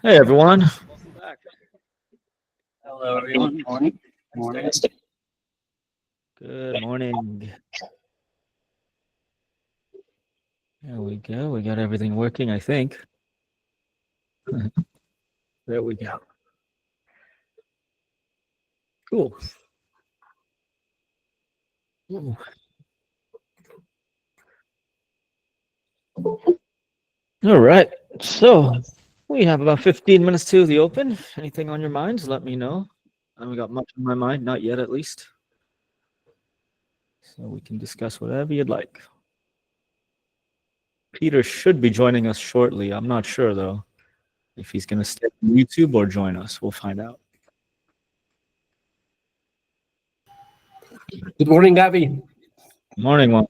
Hey everyone. Welcome back. Hello, everyone. Morning. Morning. Good morning. There we go. We got everything working, I think. There we go. Cool. Ooh. All right. So we have about 15 minutes to the open. Anything on your minds? Let me know. I haven't got much on my mind, not yet at least. So we can discuss whatever you'd like. Peter should be joining us shortly. I'm not sure though if he's going to stay on YouTube or join us. We'll find out. Good morning, Avi. Morning, one.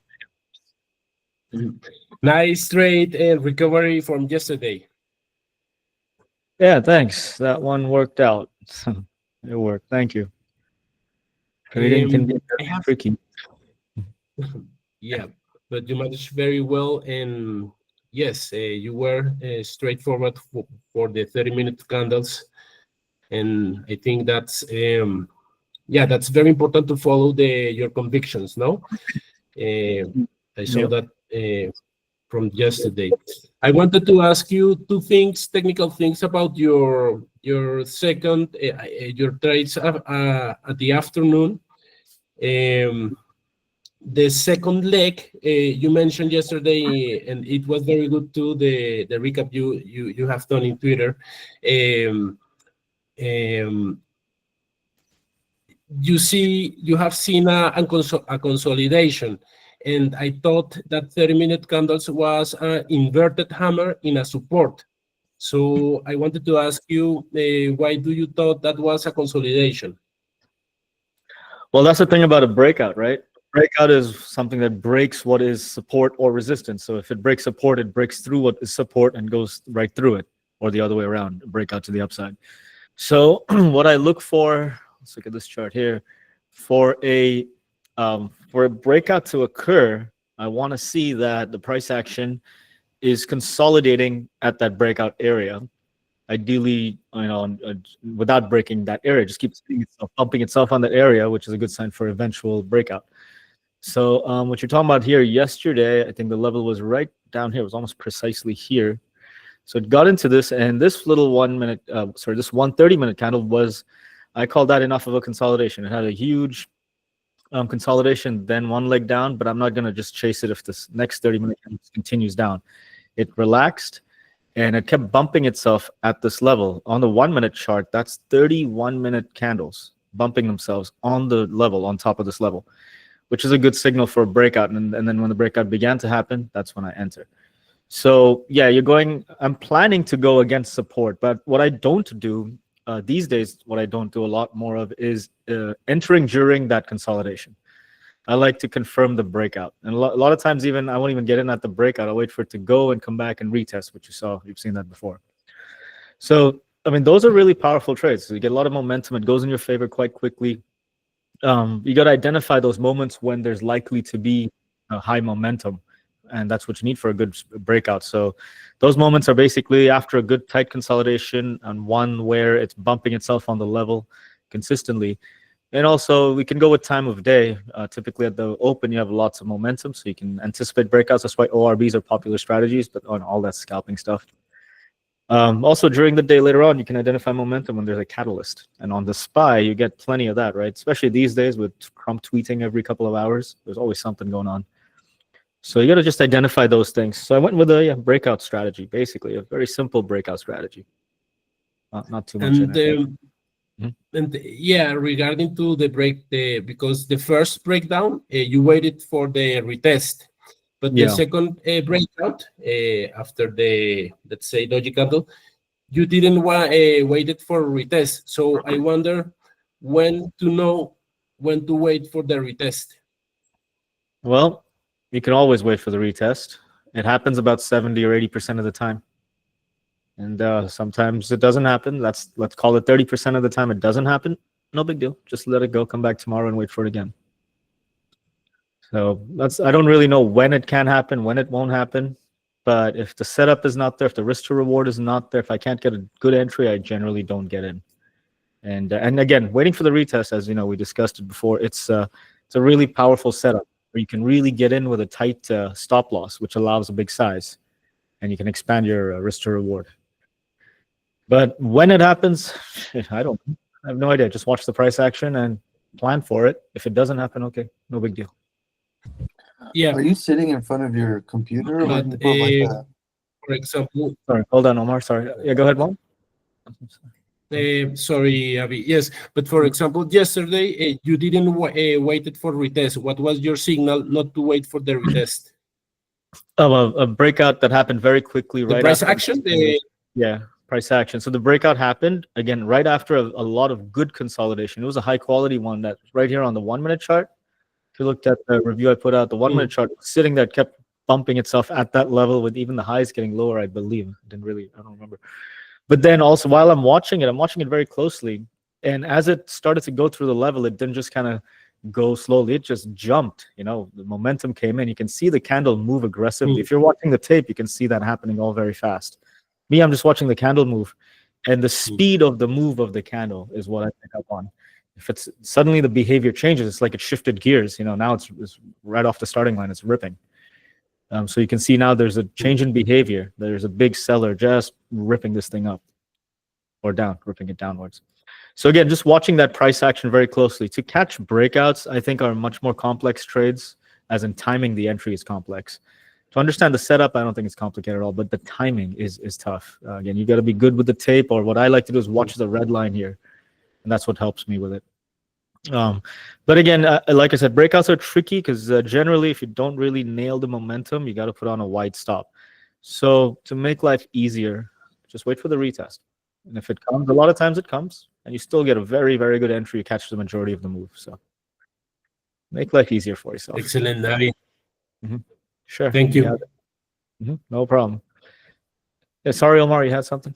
Nice trade and recovery from yesterday. Yeah, thanks. That one worked out. It worked. Thank you. Trading can be I have, tricky. yeah, but you managed very well. And yes, you were straightforward for the 30-minute candles. And I think that's very important to follow your convictions, no? I saw Yep. that from yesterday. I wanted to ask you two things, technical things about your second your trades at the afternoon. Um, the second leg you mentioned yesterday, and it was very good too. The recap you have done in Twitter. Um, um, you have seen a consolidation, and I thought that 30-minute candles was an inverted hammer in a support. So I wanted to ask you, why do you thought that was a consolidation? Well, that's the thing about a breakout, right? Breakout is something that breaks what is support or resistance. So if it breaks support, it breaks through what is support and goes right through it, or the other way around, breakout to the upside. So what I look for, let's look at this chart here, for a breakout to occur, I want to see that the price action is consolidating at that breakout area. Ideally, without breaking that area, just keeps pumping itself on that area, which is a good sign for eventual breakout. So what you're talking about here yesterday, I think the level was right down here. It was almost precisely here. So it got into this, and this little 1 minute, this 130-minute candle was, I call that enough of a consolidation. It had a huge consolidation, then one leg down, but I'm not going to just chase it if this next 30-minute continues down. It relaxed, and it kept bumping itself at this level. On the 1 minute chart, that's 31-minute candles bumping themselves on the level, on top of this level, which is a good signal for a breakout. And then when the breakout began to happen, that's when I enter. So yeah, I'm planning to go against support, but what I don't do these days, what I don't do a lot more of is entering during that consolidation. I like to confirm the breakout. And a lot of times even, I won't even get in at the breakout. I'll wait for it to go and come back and retest, which you've seen that before. So, I mean, those are really powerful trades. So you get a lot of momentum. It goes in your favor quite quickly. You got to identify those moments when there's likely to be a high momentum. And that's what you need for a good breakout. So those moments are basically after a good tight consolidation and one where it's bumping itself on the level consistently. And also we can go with time of day. Typically at the open, you have lots of momentum, so you can anticipate breakouts. That's why ORBs are popular strategies, but on all that scalping stuff. Also during the day later on, you can identify momentum when there's a catalyst. And on the SPY, you get plenty of that, right? Especially these days with Trump tweeting every couple of hours, there's always something going on. So you got to just identify those things. So I went with a breakout strategy, basically a very simple breakout strategy. Not too much in it. And yeah, regarding to because the first breakdown, you waited for the retest, but the second breakout after the, let's say, doji candle, you didn't waited for retest. So I wonder when to wait for the retest. Well, you can always wait for the retest. It happens about 70 or 80% of the time. And sometimes it doesn't happen. Let's call it 30% of the time it doesn't happen. No big deal. Just let it go. Come back tomorrow and wait for it again. So I don't really know when it can happen, when it won't happen. But if the setup is not there, if the risk to reward is not there, if I can't get a good entry, I generally don't get in. And again, waiting for the retest, as you know, we discussed it before. It's a really powerful setup where you can really get in with a tight stop loss, which allows a big size, and you can expand your risk to reward. But when it happens, I have no idea. Just watch the price action and plan for it. If it doesn't happen, okay, no big deal. Yeah. Are you sitting in front of your computer? Or But, when you put like that? For example, Sorry, hold on, Omar. Sorry. Yeah, go ahead, Mom. sorry, Avi. Yes, but for example, yesterday you didn't waited for retest. What was your signal not to wait for the retest? A breakout that happened very quickly, The right price after action. yeah, price action. So the breakout happened again right after a lot of good consolidation. It was a high quality one that right here on the 1 minute chart. If you looked at the review I put out, the 1 minute chart sitting there kept bumping itself at that level with even the highs getting lower, I believe. I don't remember. But then also while I'm watching it very closely. And as it started to go through the level, it didn't just kind of go slowly. It just jumped. You know, the momentum came in. You can see the candle move aggressively. If you're watching the tape, you can see that happening all very fast. Me, I'm just watching the candle move. And the speed of the move of the candle is what I pick up on. If it's suddenly the behavior changes, it's like it shifted gears. You know, now it's right off the starting line. It's ripping. So you can see now there's a change in behavior. There's a big seller just ripping this thing up or down, ripping it downwards. So again, just watching that price action very closely. To catch breakouts, I think are much more complex trades, as in timing the entry is complex. To understand the setup, I don't think it's complicated at all, but the timing is tough. Again, you got to be good with the tape, or what I like to do is watch the red line here, and that's what helps me with it. But again, like I said, breakouts are tricky because generally, if you don't really nail the momentum, you got to put on a wide stop. So to make life easier, just wait for the retest. And if it comes, a lot of times it comes, and you still get a very, very good entry. You catch the majority of the move. So make life easier for yourself. Excellent, Avi. Sure. Thank you. No problem. Yeah, sorry, Omar, you had something?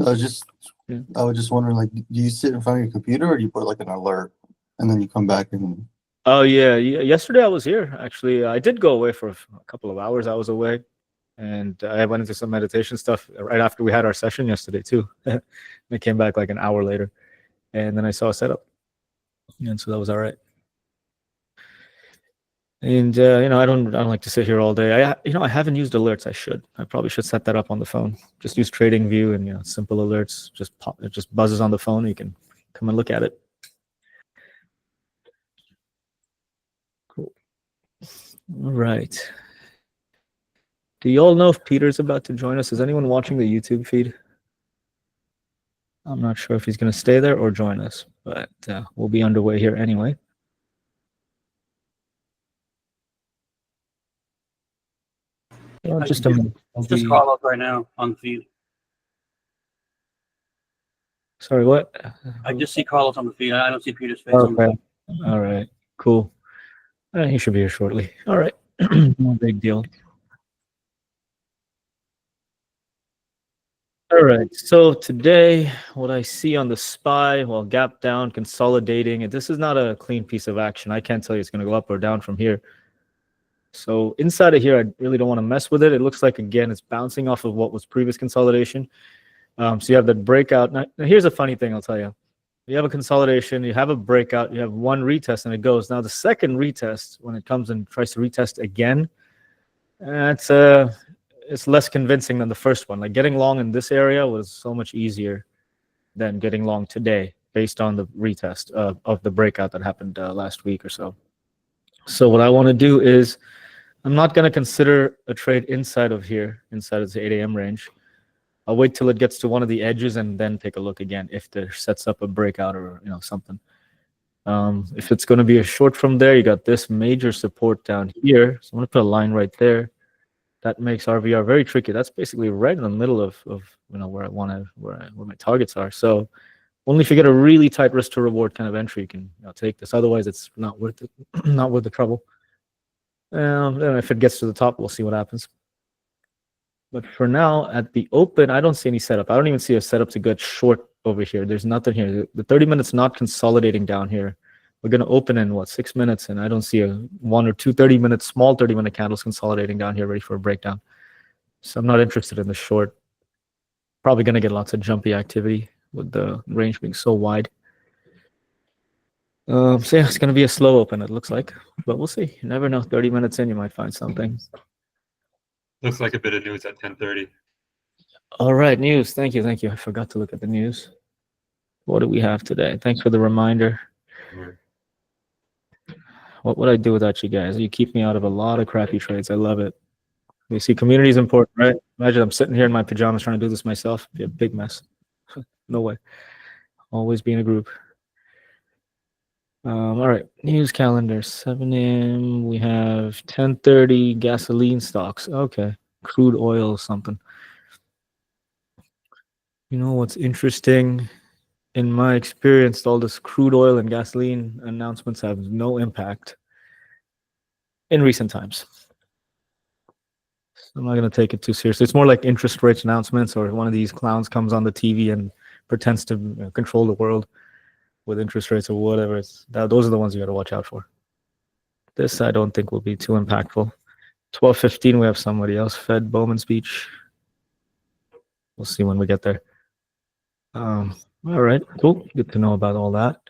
I was just wondering, like, do you sit in front of your computer or do you put like an alert and then you come back and? Oh yeah. Yesterday I was here. Actually, I did go away for a couple of hours. I was away, and I went into some meditation stuff right after we had our session yesterday too. I came back like an hour later, and then I saw a setup, and so that was all right. And you know, I don't like to sit here all day. I haven't used alerts. I probably should set that up on the phone. Just use Trading View and, you know, simple alerts. It just buzzes on the phone. You can come and look at it. Cool. All right. Do you all know if Peter's about to join us? Is anyone watching the YouTube feed? I'm not sure if he's going to stay there or join us, but we'll be underway here anyway. Just a minute. Just Carlos right now on the feed. Sorry, what? I just see Carlos on the feed. I don't see Peter's face. On the Okay. All right. Cool. He should be here shortly. All right. No big deal. All right. So today, what I see on the SPY, well, gap down, consolidating, and this is not a clean piece of action. I can't tell you it's going to go up or down from here. So inside of here, I really don't want to mess with it. It looks like, again, it's bouncing off of what was previous consolidation. So you have that breakout. Now, here's a funny thing I'll tell you. You have a consolidation, you have a breakout, you have one retest, and it goes. Now, the second retest, when it comes and tries to retest again, it's less convincing than the first one. Like, getting long in this area was so much easier than getting long today based on the retest of the breakout that happened last week or so. So what I want to do is, I'm not going to consider a trade inside of here, inside of the 8 a.m. range. I'll wait till it gets to one of the edges and then take a look again if there sets up a breakout or, you know, something. If it's going to be a short from there, you got this major support down here. So I'm going to put a line right there. That makes RVR very tricky. That's basically right in the middle of you know, where I want to, where my targets are. So only if you get a really tight risk to reward kind of entry, you can, you know, take this. Otherwise, it's not worth it. Not worth the trouble. Then if it gets to the top, we'll see what happens. But for now, at the open, I don't see any setup. I don't even see a setup to get short over here. There's nothing here. The 30 minutes not consolidating down here. We're going to open in, what, 6 minutes, and I don't see a 1 or 2 30-minute, small 30-minute candles consolidating down here ready for a breakdown. So I'm not interested in the short. Probably going to get lots of jumpy activity with the range being so wide. So yeah, it's going to be a slow open, it looks like, but we'll see. You never know. 30 minutes in, you might find something. Looks like a bit of news at 10:30. All right, news. Thank you. I forgot to look at the news. What do we have today? Thanks for the reminder. What would I do without you guys? You keep me out of a lot of crappy trades. I love it. You see, community is important, right? Imagine I'm sitting here in my pajamas trying to do this myself. It'd be a big mess. No way. Always be in a group. All right, news calendar, 7 a.m. We have 10:30 gasoline stocks. Okay, crude oil something. You know what's interesting? In my experience, all this crude oil and gasoline announcements have no impact in recent times. So I'm not going to take it too seriously. It's more like interest rate announcements, or one of these clowns comes on the TV and pretends to control the world with interest rates or whatever. Those are the ones you got to watch out for. This I don't think will be too impactful. 12:15, we have somebody else. Fed Bowman speech. We'll see when we get there. All right, cool. Good to know about all that.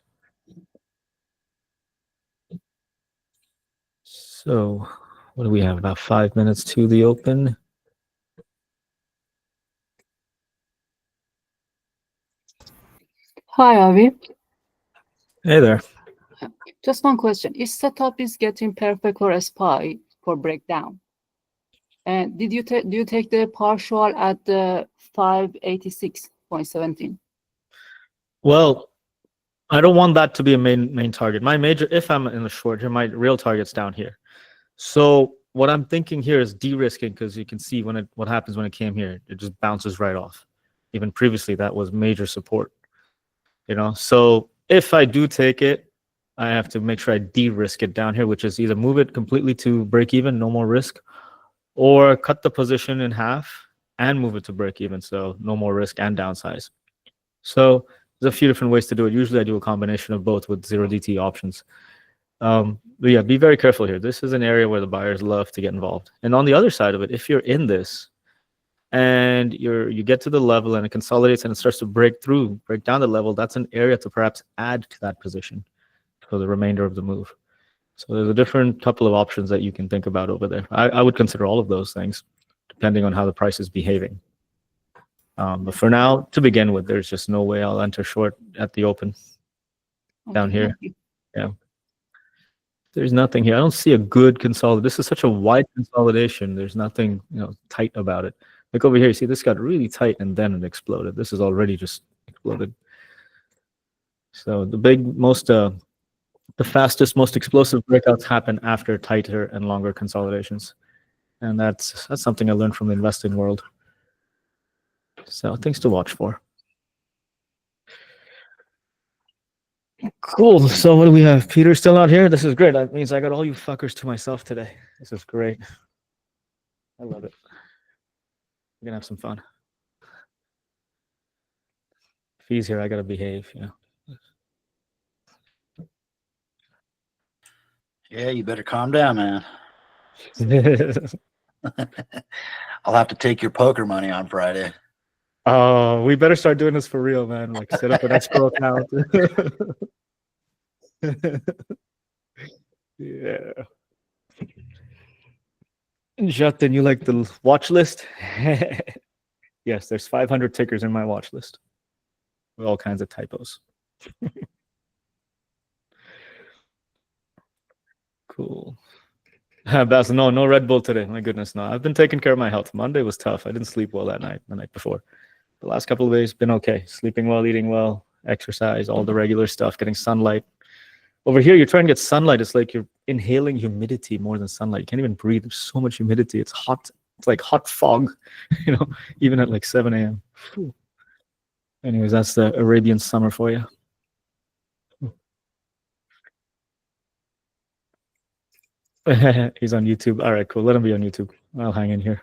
So, what do we have? About 5 minutes to the open. Hi, Avi. Hey there. Just one question. If setup is getting perfect for SPY for breakdown, and do you take the partial at the 586.17? Well, I don't want that to be a main target. My major, if I'm in the short here, my real target's down here. So what I'm thinking here is de-risking, because you can see what happens when it came here. It just bounces right off. Even previously, that was major support. So if I do take it, I have to make sure I de-risk it down here, which is either move it completely to break even, no more risk, or cut the position in half and move it to break even, so no more risk and downsize. So there's a few different ways to do it. Usually I do a combination of both with 0DT options. But yeah, be very careful here. This is an area where the buyers love to get involved. And on the other side of it, if you're in this and you get to the level and it consolidates and it starts to break down the level, that's an area to perhaps add to that position for the remainder of the move. So there's a different couple of options that you can think about over there. I would consider all of those things, depending on how the price is behaving. But for now, to begin with, there's just no way I'll enter short at the open down Okay, here. thank you. Yeah. There's nothing here. I don't see a good consolidation. This is such a wide consolidation. There's nothing, tight about it. Like over here, you see this got really tight and then it exploded. This is already just exploded. So the fastest, most explosive breakouts happen after tighter and longer consolidations. And that's something I learned from the investing world. So things to watch for. Cool. So what do we have? Peter's still out here? This is great. That means I got all you fuckers to myself today. This is great. I love it. We're gonna have some fun. If he's here, I gotta behave, Yeah, you better calm down, man. I'll have to take your poker money on Friday. Oh, we better start doing this for real, man. Like set up an escrow account. Yeah. Jatin, you like the watch list? Yes, there's 500 tickers in my watch list with all kinds of typos. Cool. Bas, no Red Bull today. My goodness, no. I've been taking care of my health. Monday was tough. I didn't sleep well that night, the night before. The last couple of days been okay. Sleeping well, eating well, exercise, all the regular stuff, getting sunlight. Over here, you're trying to get sunlight. It's like you're inhaling humidity more than sunlight. You can't even breathe. There's so much humidity. It's hot. It's like hot fog, even at like 7 a.m. Anyways, that's the Arabian summer for you. He's on YouTube. All right, cool. Let him be on YouTube. I'll hang in here.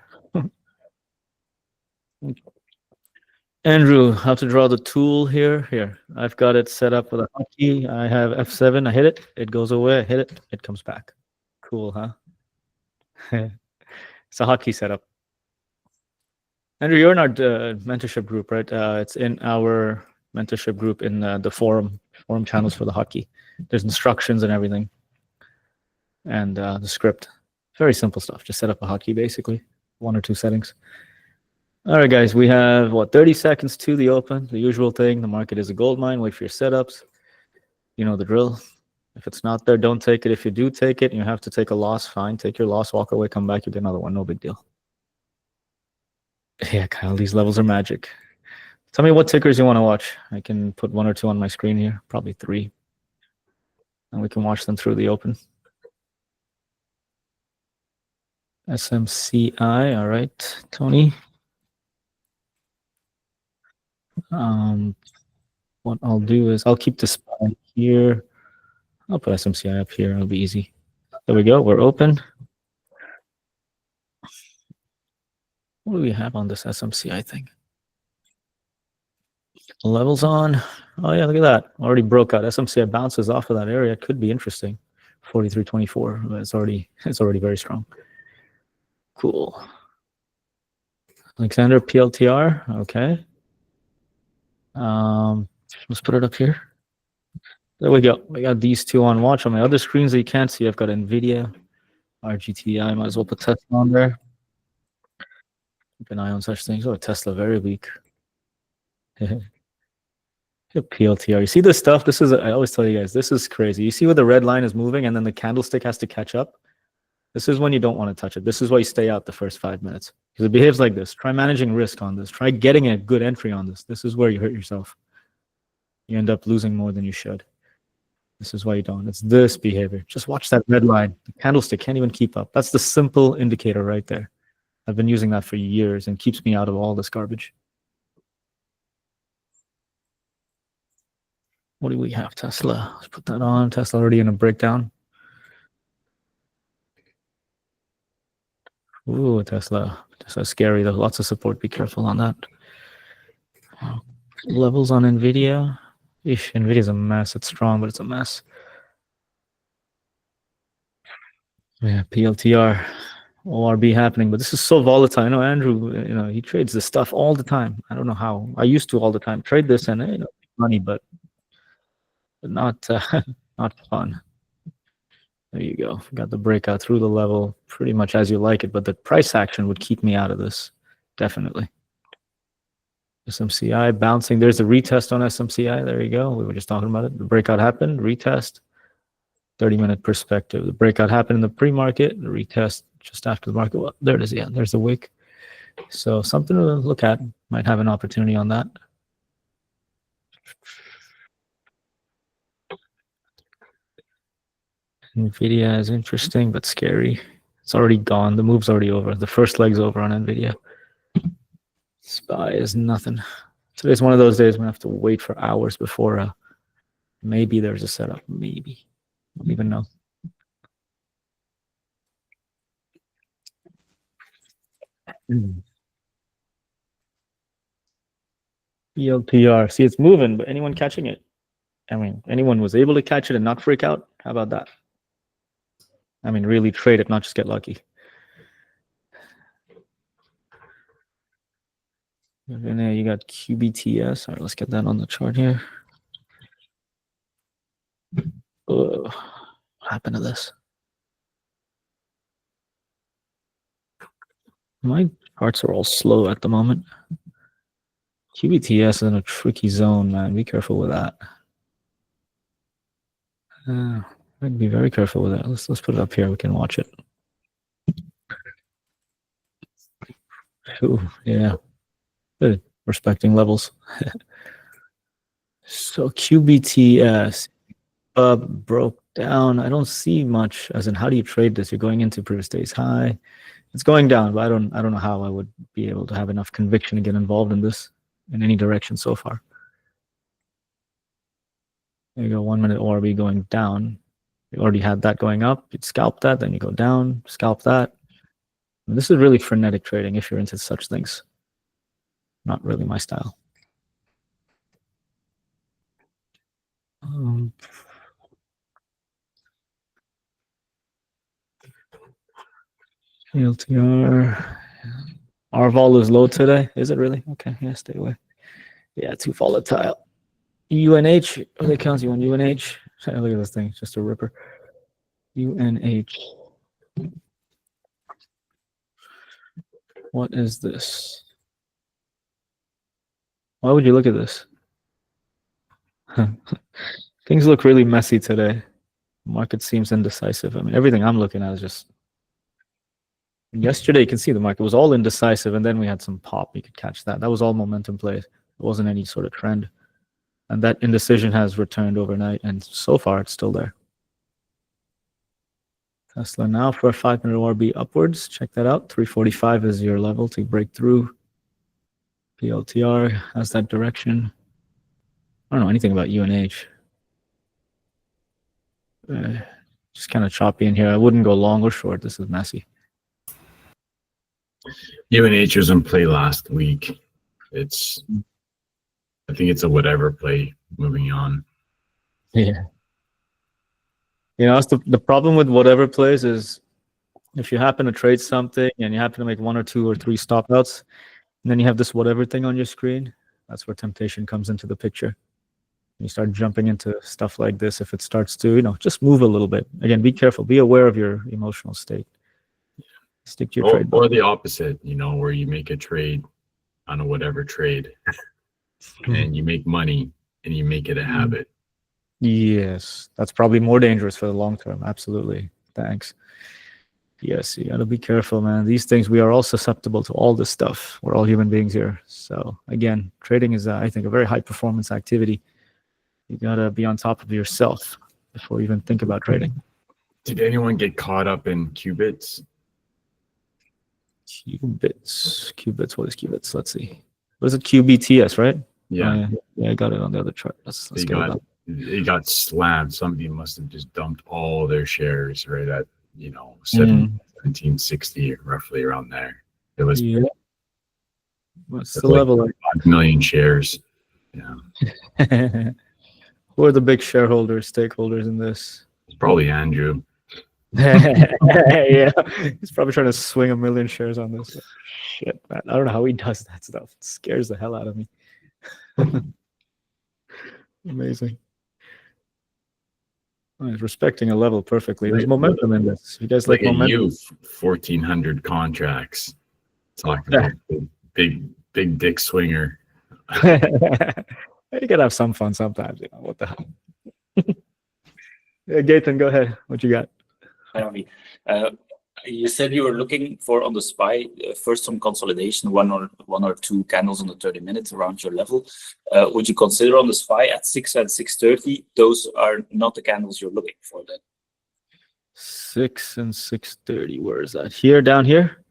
Andrew, how to draw the tool here? Here, I've got it set up with a hotkey. I have F7. I hit it. It goes away. I hit it. It comes back. Cool, huh? It's a hotkey setup. Andrew, you're in our mentorship group, right? It's in our mentorship group in the forum channels for the hockey. There's instructions and everything, and the script. Very simple stuff. Just set up a hotkey, basically, 1 or 2 settings. All right, guys, we have 30 seconds to the open. The usual thing. The market is a gold mine. Wait for your setups. You know the drill. If it's not there, don't take it. If you do take it, and you have to take a loss. Fine, take your loss, walk away, come back, you get another one. No big deal. Yeah, Kyle, these levels are magic. Tell me what tickers you want to watch. I can put 1 or 2 on my screen here, probably 3. And we can watch them through the open. SMCI, all right, Tony. What I'll do is I'll keep the SPY here. I'll put SMCI up here. It'll be easy. There we go. We're open. What do we have on this SMCI thing? Levels on. Oh yeah, look at that. Already broke out. SMCI bounces off of that area. It could be interesting. 43.24. But it's already very strong. Cool. Alexander PLTR. Okay. Let's put it up here. There we go. We got these 2 on watch. On my other screens that you can't see, I've got NVIDIA, RGTI. Might as well put Tesla on there. Keep an eye on such things. Oh, Tesla, very weak. PLTR. You see this stuff? This is, I always tell you guys, this is crazy. You see where the red line is moving and then the candlestick has to catch up? This is when you don't want to touch it. This is why you stay out the first 5 minutes. Because it behaves like this. Try managing risk on this. Try getting a good entry on this. This is where you hurt yourself. You end up losing more than you should. This is why you don't. It's this behavior. Just watch that red line. The candlestick can't even keep up. That's the simple indicator right there. I've been using that for years and keeps me out of all this garbage. What do we have? Tesla. Let's put that on. Tesla already in a breakdown. Ooh, Tesla. Tesla's scary though. Lots of support. Be careful on that. Levels on NVIDIA. Ish, NVIDIA's a mess. It's strong, but it's a mess. Yeah, PLTR. ORB happening, but this is so volatile. I know Andrew, he trades this stuff all the time. I don't know how. I used to all the time trade this and money, but not not fun. There you go. Got the breakout through the level pretty much as you like it, but the price action would keep me out of this. Definitely. SMCI bouncing. There's a retest on SMCI. There you go. We were just talking about it. The breakout happened. Retest. 30-minute perspective. The breakout happened in the pre-market. The retest just after the market. Well, there it is. Yeah, there's the wick. So something to look at. Might have an opportunity on that. NVIDIA is interesting, but scary. It's already gone. The move's already over. The first leg's over on NVIDIA. SPY is nothing. Today's one of those days when I have to wait for hours before maybe there's a setup. Maybe. I don't even know. ELPR. See, it's moving, but anyone catching it? I mean, anyone was able to catch it and not freak out? How about that? I mean, really trade it, not just get lucky. And then you got QBTS. All right, let's get that on the chart here. What happened to this? My charts are all slow at the moment. QBTS is in a tricky zone, man. Be careful with that. I'd be very careful with that. Let's put it up here. We can watch it. Ooh, yeah. Good. Respecting levels. So QBTS broke down. I don't see much. As in, how do you trade this? You're going into previous day's high. It's going down, but I don't know how I would be able to have enough conviction to get involved in this in any direction so far. There you go. 1 minute ORB going down. You already had that going up. You'd scalp that, then you go down, scalp that. And this is really frenetic trading if you're into such things. Not really my style. LTR. Our vol is low today. Is it really? Okay, yeah, stay away. Yeah, too volatile. UNH, what they count you on UNH? Look at this thing, just a ripper. UNH. What is this? Why would you look at this? Things look really messy today. Market seems indecisive. I mean, everything I'm looking at is just. Yesterday, you can see the market was all indecisive, and then we had some pop. You could catch that. That was all momentum plays. It wasn't any sort of trend. And that indecision has returned overnight, and so far it's still there. Tesla now for a 5-minute RB upwards. Check that out. 345 is your level to break through. PLTR has that direction. I don't know anything about UNH. Just kind of choppy in here. I wouldn't go long or short. This is messy. UNH was in play last week. I think it's a whatever play moving on. Yeah. You know, that's the problem with whatever plays is if you happen to trade something and you happen to make 1 or 2 or 3 stop outs, and then you have this whatever thing on your screen, that's where temptation comes into the picture. You start jumping into stuff like this if it starts to, you know, just move a little bit. Again, be careful. Be aware of your emotional state. Stick to your trade. Or the opposite, you know, where you make a trade on a whatever trade and you make money and you make it a habit. Yes, that's probably more dangerous for the long term. Absolutely. Thanks. Yes, you got to be careful, man. These things, we are all susceptible to all this stuff. We're all human beings here. So again, trading is, I think, a very high performance activity. You got to be on top of yourself before you even think about trading. Did anyone get caught up in qubits? Qubits. What is qubits? Let's see. What is it? QBTS, right? Yeah. Yeah, I got it on the other chart. Let's get it up. It got slammed. Somebody must have just dumped all their shares right at, you know, 1760, roughly around there. It was What's the level? 5 million shares. Yeah. Who are the big shareholders, stakeholders in this? It's probably Andrew. Yeah, he's probably trying to swing 1 million shares on this. Shit, man. I don't know how he does that stuff. It scares the hell out of me. Amazing. Oh, he's respecting a level perfectly. There's momentum in this. You guys like momentum? 1,400 contracts. Talking about big dick swinger. You gotta have some fun sometimes. You know what the hell? Yeah, Gaten, go ahead. What you got? Hi, Avi. You said you were looking for on the SPY first some consolidation, one or two candles on the 30 minutes around your level. Would you consider on the SPY at 6 and 6:30? Those are not the candles you're looking for then. 6 and 6:30. Where is that? Here, down here.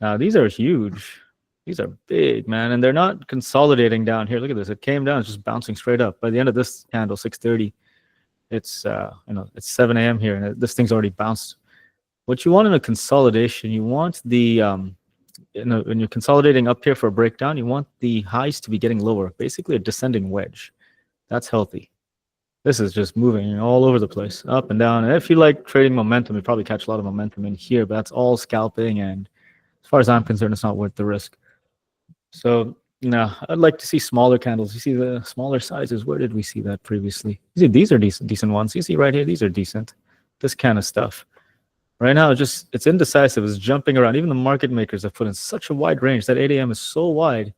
Now these are huge. These are big, man, and they're not consolidating down here. Look at this. It came down. It's just bouncing straight up. By the end of this candle, 6:30. It's it's 7 a.m. here, and this thing's already bounced. What you want in a consolidation, you want the when you're consolidating up here for a breakdown, you want the highs to be getting lower, basically a descending wedge. That's healthy. This is just moving all over the place, up and down. And if you like trading momentum, you probably catch a lot of momentum in here, but that's all scalping, and as far as I'm concerned, it's not worth the risk. So I'd like to see smaller candles. You see the smaller sizes. Where did we see that previously? You see, these are decent ones. You see right here, these are decent. This kind of stuff. Right now, it's indecisive. It's jumping around. Even the market makers have put in such a wide range. That 8 a.m. is so wide.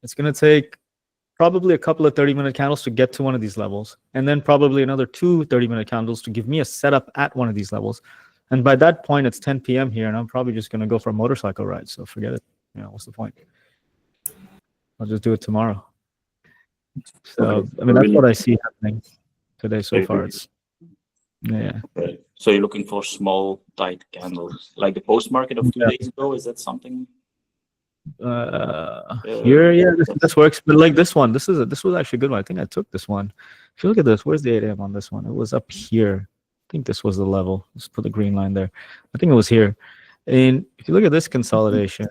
It's going to take probably a couple of 30-minute candles to get to one of these levels, and then probably another 2 30-minute candles to give me a setup at one of these levels. And by that point, it's 10 p.m. here, and I'm probably just going to go for a motorcycle ride. So forget it. What's the point? I'll just do it tomorrow. So, Okay. I mean, that's what I see happening today so far. It's Right. So you're looking for small, tight candles, like the post market of 2 days ago. Is that something? Here, this works. But like this one, this was actually a good one. I think I took this one. If you look at this, where's the 8 a.m. on this one? It was up here. I think this was the level. Let's put the green line there. I think it was here. And if you look at this consolidation,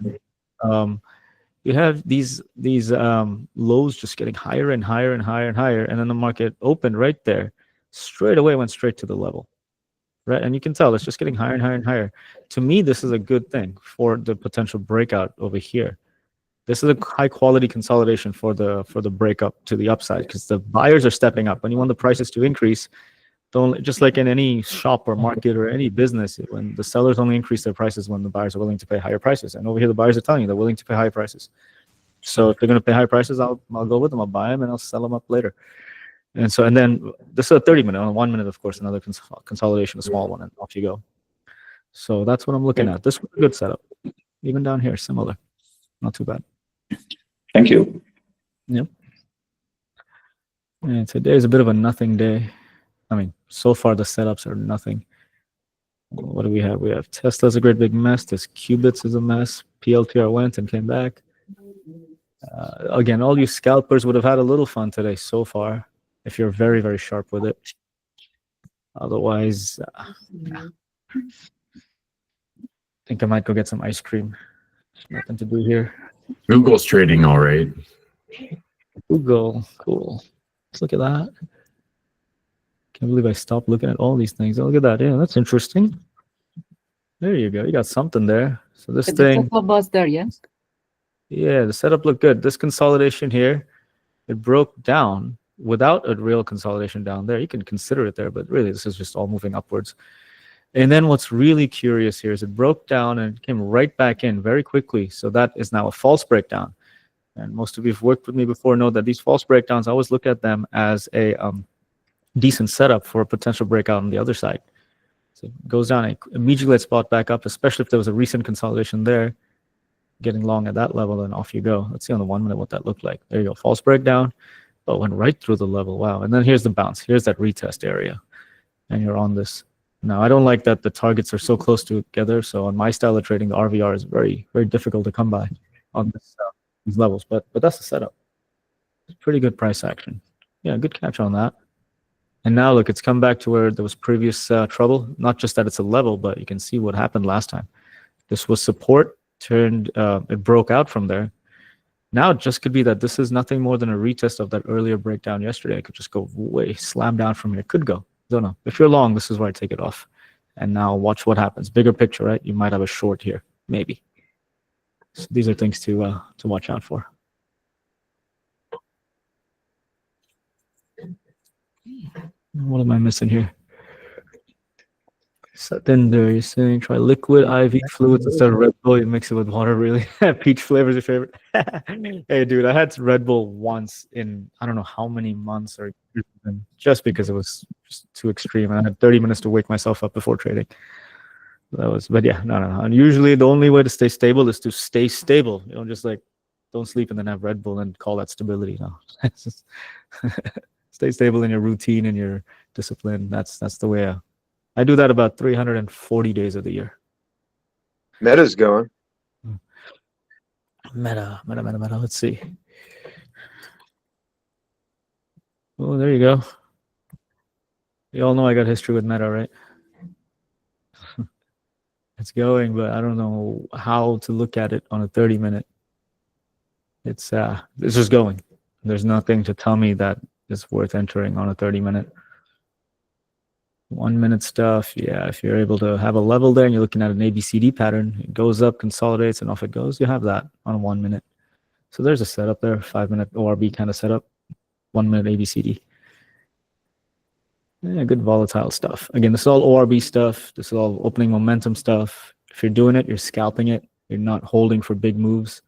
you have these lows just getting higher and higher and higher and higher, and then the market opened right there, straight away went straight to the level. right? And you can tell it's just getting higher and higher and higher. To me, this is a good thing for the potential breakout over here. This is a high quality consolidation for the breakup to the upside, because the buyers are stepping up. When you want the prices to increase, don't, just like in any shop or market or any business, when the sellers only increase their prices when the buyers are willing to pay higher prices. And over here, the buyers are telling you they're willing to pay higher prices. So if they're going to pay high prices, I'll go with them. I'll buy them and I'll sell them up later. And so, and then this is a 30-minute. On 1 minute, of course, another consolidation, a small one, and off you go. So that's what I'm looking at. This was a good setup. Even down here, similar. Not too bad. Thank you. Yep. And today is a bit of a nothing day. I mean, so far the setups are nothing. What do we have? We have Tesla's a great big mess. This Qubits is a mess. PLTR went and came back. Again, all you scalpers would have had a little fun today so far, if you're very, very sharp with it. Otherwise, I think I might go get some ice cream. There's nothing to do here. Google's trading all right. Google, cool. Let's look at that. Can't believe I stopped looking at all these things. Oh, look at that. Yeah, that's interesting. There you go. You got something there. So this The thing, setup was there, yes? yeah, the setup looked good. This consolidation here, it broke down without a real consolidation down there. You can consider it there, but really this is just all moving upwards. And then what's really curious here is it broke down and came right back in very quickly. So that is now a false breakdown. And most of you who've worked with me before know that these false breakdowns, I always look at them as a decent setup for a potential breakout on the other side. So it goes down and immediately let's spot back up, especially if there was a recent consolidation there, getting long at that level, and off you go. Let's see on the 1 minute what that looked like. There you go, false breakdown. Oh, went right through the level. Wow. And then here's the bounce. Here's that retest area. And you're on this. Now, I don't like that the targets are so close together. So on my style of trading, the RVR is very, very difficult to come by on this, these levels. But that's the setup. It's pretty good price action. Yeah, good catch on that. And now look, it's come back to where there was previous trouble. Not just that it's a level, but you can see what happened last time. This was support, turned, it broke out from there. Now it just could be that this is nothing more than a retest of that earlier breakdown yesterday. It could just go way, slam down from here. Could go. Don't know. If you're long, this is where I take it off. And now watch what happens. Bigger picture, right? You might have a short here, maybe. So these are things to watch out for. What am I missing here? Satinder, you're saying try liquid IV fluids instead of Red Bull. You mix it with water, really. Peach flavor is your favorite. Hey, dude, I had Red Bull once in I don't know how many months or years, just because it was just too extreme. And I had 30 minutes to wake myself up before trading. That was, but yeah, no. And usually the only way to stay stable is to stay stable. You know, just like don't sleep and then have Red Bull and call that stability. No, stay stable in your routine and your discipline. That's the way. I do that about 340 days of the year. Meta's going. Meta. Let's see. Oh, there you go. You all know I got history with Meta, right? It's going, but I don't know how to look at it on a 30-minute. It's just going. There's nothing to tell me that is worth entering on a 30-minute. 1 minute stuff, yeah, if you're able to have a level there and you're looking at an ABCD pattern, it goes up, consolidates, and off it goes, you have that on 1 minute. So there's a setup there, 5 minute ORB kind of setup, 1 minute ABCD. Yeah, good volatile stuff. Again, this is all ORB stuff. This is all opening momentum stuff. If you're doing it, you're scalping it. You're not holding for big moves.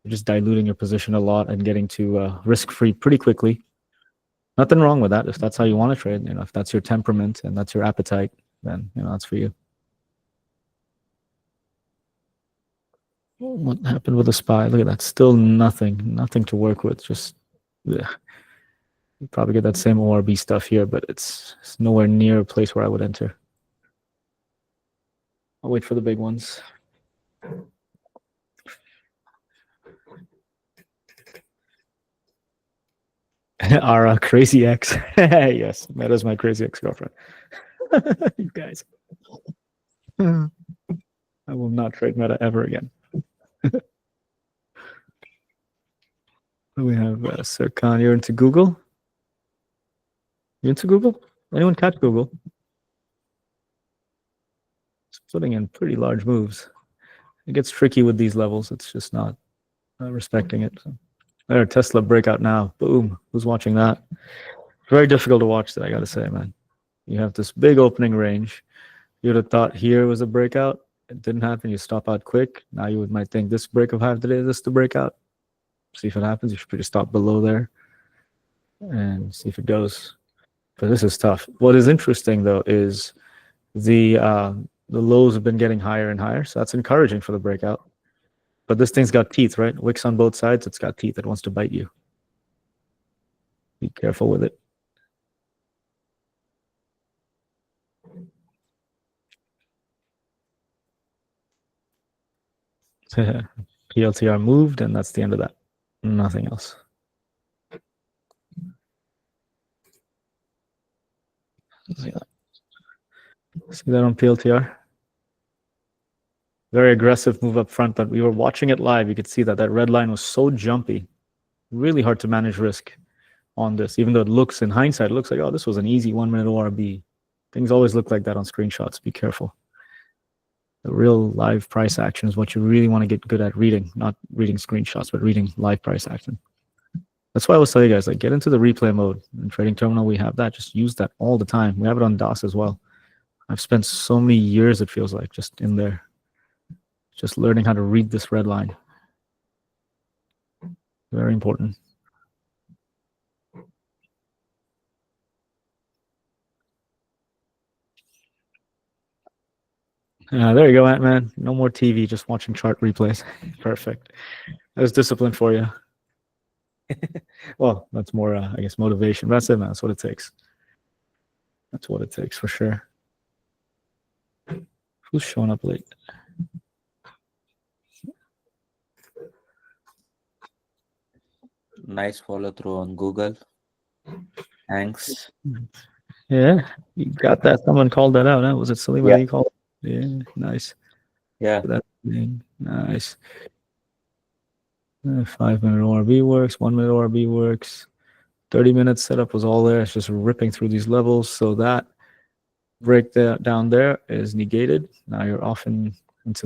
You're just diluting your position a lot and getting to risk-free pretty quickly. Nothing wrong with that. If that's how you want to trade, you know, if that's your temperament and that's your appetite, then you know that's for you. What happened with the SPY? Look at that. Still nothing to work with. Just yeah. You probably get that same ORB stuff here, but it's nowhere near a place where I would enter. I'll wait for the big ones. Our crazy ex. Yes, Meta's my crazy ex-girlfriend. You guys. I will not trade Meta ever again. We have Sirkan. You're into Google? You into Google? Anyone catch Google? It's putting in pretty large moves. It gets tricky with these levels. It's just not respecting it. So, there, Tesla breakout now. Boom. Who's watching that? Very difficult to watch that, I got to say, man. You have this big opening range. You would have thought here was a breakout. It didn't happen. You stop out quick. Now you might think this break of high today is this the breakout. See if it happens. You should pretty stop below there and see if it goes. But this is tough. What is interesting though is the lows have been getting higher and higher, so that's encouraging for the breakout. But this thing's got teeth, right? Wicks on both sides. It's got teeth. It wants to bite you. Be careful with it. PLTR moved, and that's the end of that. Nothing else. See that on PLTR? Very aggressive move up front, but we were watching it live. You could see that that red line was so jumpy. Really hard to manage risk on this, even though it looks, in hindsight, it looks like, oh, this was an easy 1 minute ORB. Things always look like that on screenshots. Be careful. The real live price action is what you really want to get good at reading, not reading screenshots, but reading live price action. That's why I always tell you guys, like, get into the replay mode. In Trading Terminal, we have that. Just use that all the time. We have it on DOS as well. I've spent so many years, it feels like, just in there, just learning how to read this red line. Very important. There you go, Ant-Man. No more TV, just watching chart replays. Perfect. That was discipline for you. Well, that's more, I guess, motivation. But that's it, man. That's what it takes. That's what it takes for sure. Who's showing up late? Nice follow through on Google. Thanks. Yeah, you got that. Someone called that out, huh? Was it Salima that you called? Yeah, nice. Yeah. That thing. Nice. 5 minute ORB works, 1 minute ORB works. 30-minute setup was all there. It's just ripping through these levels. So that break down there is negated. Now you're off into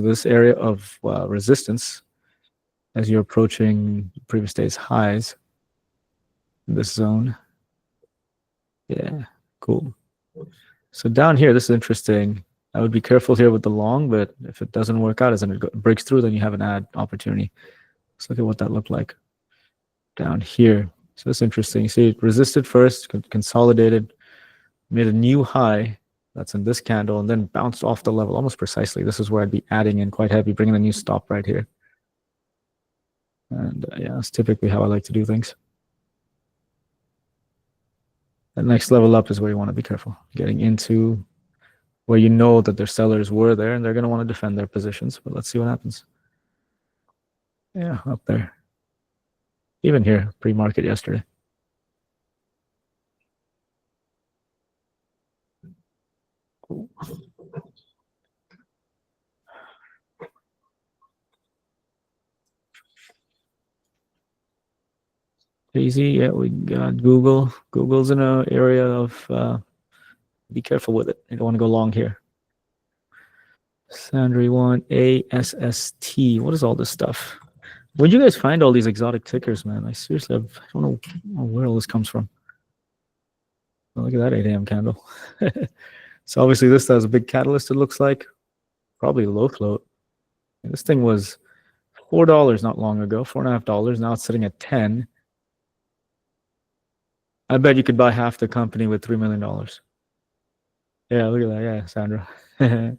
this area of resistance as you're approaching the previous day's highs in this zone. Yeah, cool. So down here, this is interesting. I would be careful here with the long, but if it doesn't work out as it breaks through, then you have an add opportunity. Let's look at what that looked like down here. So that's interesting. You see it resisted first, consolidated, made a new high that's in this candle, and then bounced off the level almost precisely. This is where I'd be adding in quite heavy, bringing a new stop right here. And yeah, that's typically how I like to do things. The next level up is where you want to be careful, getting into where you know that their sellers were there and they're going to want to defend their positions. But let's see what happens. Yeah, up there. Even here, pre-market yesterday. Cool. Easy, yeah, we got Google. Google's in an area of be careful with it. You don't want to go long here. Sandry 1, ASST. What is all this stuff? Where'd you guys find all these exotic tickers, man? I seriously, I don't know where all this comes from. Oh, look at that 8 a.m. candle. So obviously this has a big catalyst, it looks like. Probably low float. And this thing was $4 not long ago, $4.50. Now it's sitting at 10. I bet you could buy half the company with $3 million. Yeah, look at that. Yeah, Sandra.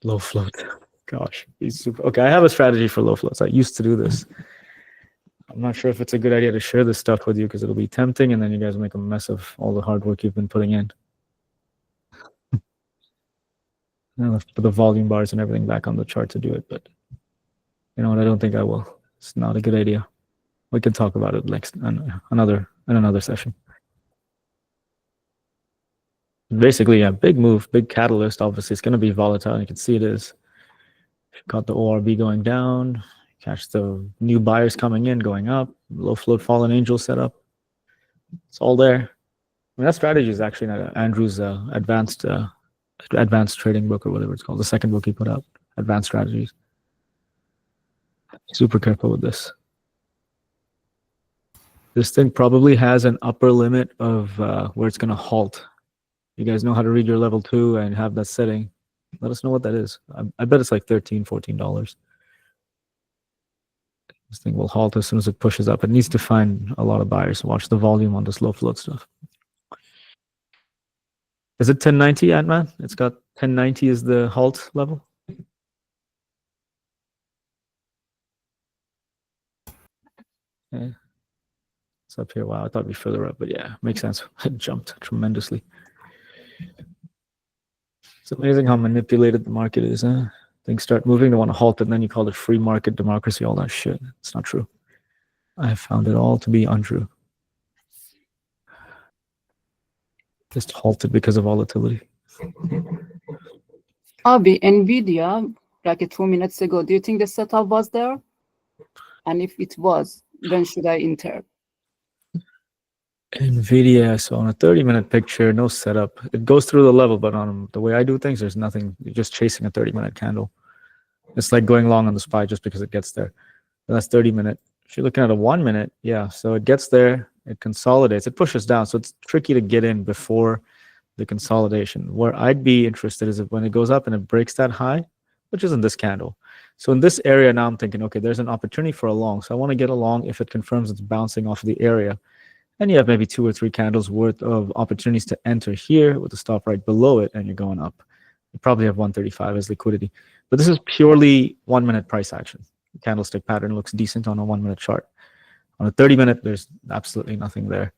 Low float. Gosh, he's super. Okay, I have a strategy for low floats. I used to do this. I'm not sure if it's a good idea to share this stuff with you because it'll be tempting and then you guys will make a mess of all the hard work you've been putting in. I'll have to put the volume bars and everything back on the chart to do it, but you know what? I don't think I will. It's not a good idea. We can talk about it next in another session. Basically, yeah, big move, big catalyst. Obviously, it's going to be volatile. You can see it is. Got the ORB going down. Catch the new buyers coming in, going up. Low float fallen angel setup. It's all there. I mean, that strategy is actually not Andrew's advanced advanced trading book or whatever it's called, the second book he put out, Advanced Strategies. Super careful with this. This thing probably has an upper limit of where it's going to halt. You guys know how to read your level 2 and have that setting. Let us know what that is. I bet it's like $13, $14. This thing will halt as soon as it pushes up. It needs to find a lot of buyers. Watch the volume on this low float stuff. Is it 1090, Ant-Man? It's got 1090 as the halt level. Yeah. It's up here. Wow, I thought it'd be further up, but yeah, makes sense. It jumped tremendously. It's amazing how manipulated the market is, huh? Things start moving, they want to halt it, and then you call it free market, democracy, all that shit. It's not true. I have found it all to be untrue. Just halted because of volatility. Avi, NVIDIA, like 2 minutes ago, do you think the setup was there? And if it was, when should I enter? NVIDIA, so on a 30-minute picture, no setup. It goes through the level, but on the way I do things, there's nothing. You're just chasing a 30-minute candle. It's like going long on the SPY just because it gets there. And that's 30-minute. If you're looking at a 1 minute, yeah, so it gets there, it consolidates, it pushes down. So it's tricky to get in before the consolidation. Where I'd be interested is if when it goes up and it breaks that high, which isn't this candle. So in this area now I'm thinking, okay, there's an opportunity for a long. So I want to get a long if it confirms it's bouncing off of the area. And you have maybe 2 or 3 candles worth of opportunities to enter here with a stop right below it, and you're going up. You probably have 135 as liquidity. But this is purely 1 minute price action. The candlestick pattern looks decent on a 1 minute chart. On a 30-minute, there's absolutely nothing there.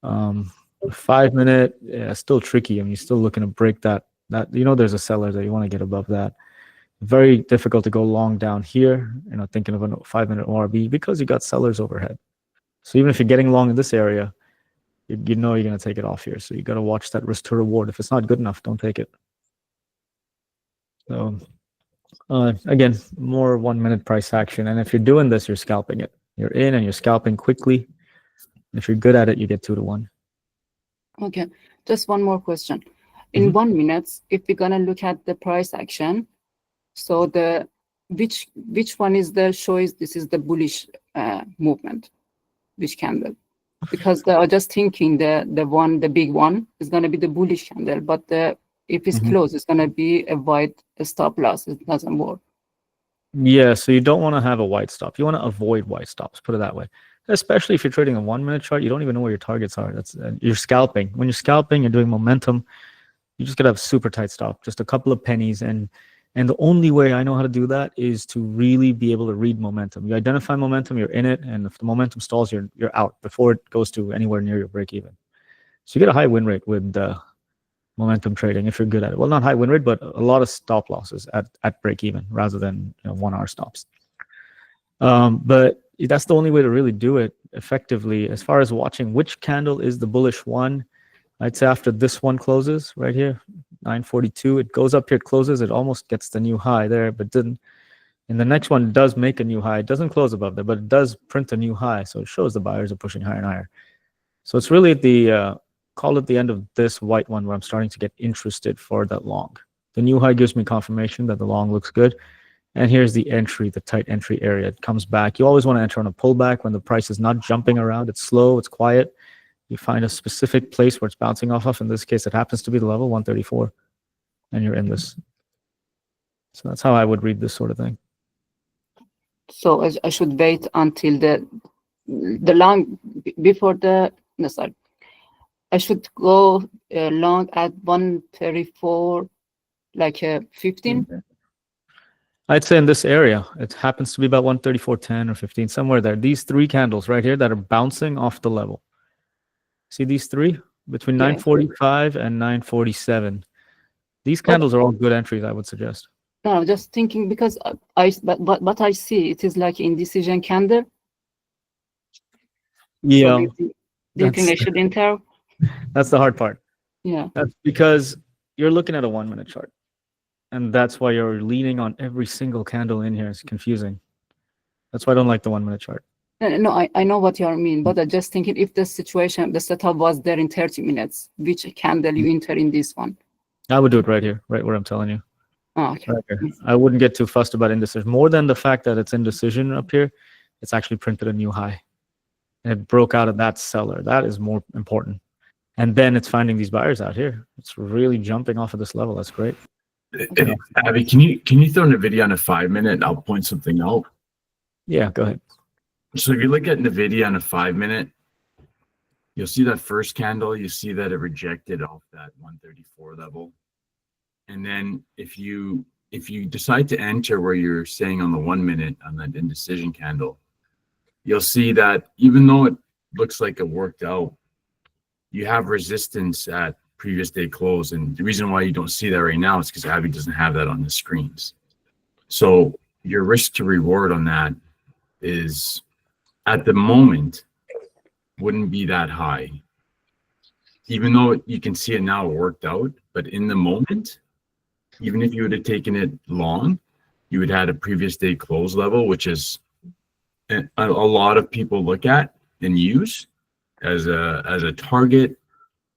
5 minute, yeah, still tricky. I mean, you're still looking to break that. There's a seller that you want to get above that. Very difficult to go long down here, thinking of a 5 minute ORB because you got sellers overhead. So even if you're getting long in this area, you know you're going to take it off here. So you got to watch that risk to reward. If it's not good enough, don't take it. So again, more 1 minute price action. And if you're doing this, you're scalping it. You're in and you're scalping quickly. If you're good at it, you get 2 to 1. Okay, just one more question. In 1 minute, if we're gonna look at the price action, so which one is the choice? This is the bullish movement, which candle? Because I was just thinking the big one is gonna be the bullish candle, but if it's closed, it's gonna be a wide stop loss. It doesn't work. Yeah, so you don't want to have a wide stop. You want to avoid wide stops, put it that way. Especially if you're trading a 1 minute chart, you don't even know where your targets are. You're scalping. When you're scalping, you're doing momentum. You just gotta have super tight stop, just a couple of pennies. And the only way I know how to do that is to really be able to read momentum. You identify momentum, you're in it, and if the momentum stalls, you're out before it goes to anywhere near your break even. So you get a high win rate with momentum trading if you're good at it. Well, not high win rate, but a lot of stop losses at break even rather than 1 hour stops. But that's the only way to really do it effectively. As far as watching which candle is the bullish one, I'd say after this one closes right here, 942, it goes up here, closes, it almost gets the new high there, but didn't. And the next one does make a new high. It doesn't close above there, but it does print a new high. So it shows the buyers are pushing higher and higher. So it's really call it the end of this white one where I'm starting to get interested for that long. The new high gives me confirmation that the long looks good. And here's the entry, the tight entry area. It comes back. You always want to enter on a pullback when the price is not jumping around. It's slow, it's quiet. You find a specific place where it's bouncing off of. In this case, it happens to be the level 134. And you're in this. So that's how I would read this sort of thing. So I should wait until the long before the no, sorry. I should go long at 134, like 15. I'd say in this area, it happens to be about 134.10 or 15, somewhere there. These 3 candles right here that are bouncing off the level. See these 3 between 945 and 947. These candles are all good entries, I would suggest. No, I'm just thinking because but I see it is like indecision candle. Yeah. So do you think I should enter? That's the hard part. Yeah. That's because you're looking at a 1 minute chart. And that's why you're leaning on every single candle in here. It's confusing. That's why I don't like the 1 minute chart. No, I know what you mean, but I'm just thinking if the setup was there in 30 minutes, which candle you enter in this one? I would do it right here, right where I'm telling you. Oh, okay. Right here. I wouldn't get too fussed about indecision. More than the fact that it's indecision up here, it's actually printed a new high. And it broke out of that seller. That is more important. And then it's finding these buyers out here. It's really jumping off of this level. That's great. Avi, can you throw NVIDIA on a 5-minute and I'll point something out? Yeah, go ahead. So if you look at NVIDIA on a 5-minute, you'll see that first candle, you see that it rejected off that 134 level. And then if you decide to enter where you're saying on the 1-minute on that indecision candle, you'll see that even though it looks like it worked out, you have resistance at previous day close. And the reason why you don't see that right now is because Avi doesn't have that on the screens. So your risk to reward on that is at the moment wouldn't be that high. Even though you can see it now worked out, but in the moment, even if you would have taken it long, you would have had a previous day close level, which is a lot of people look at and use as a target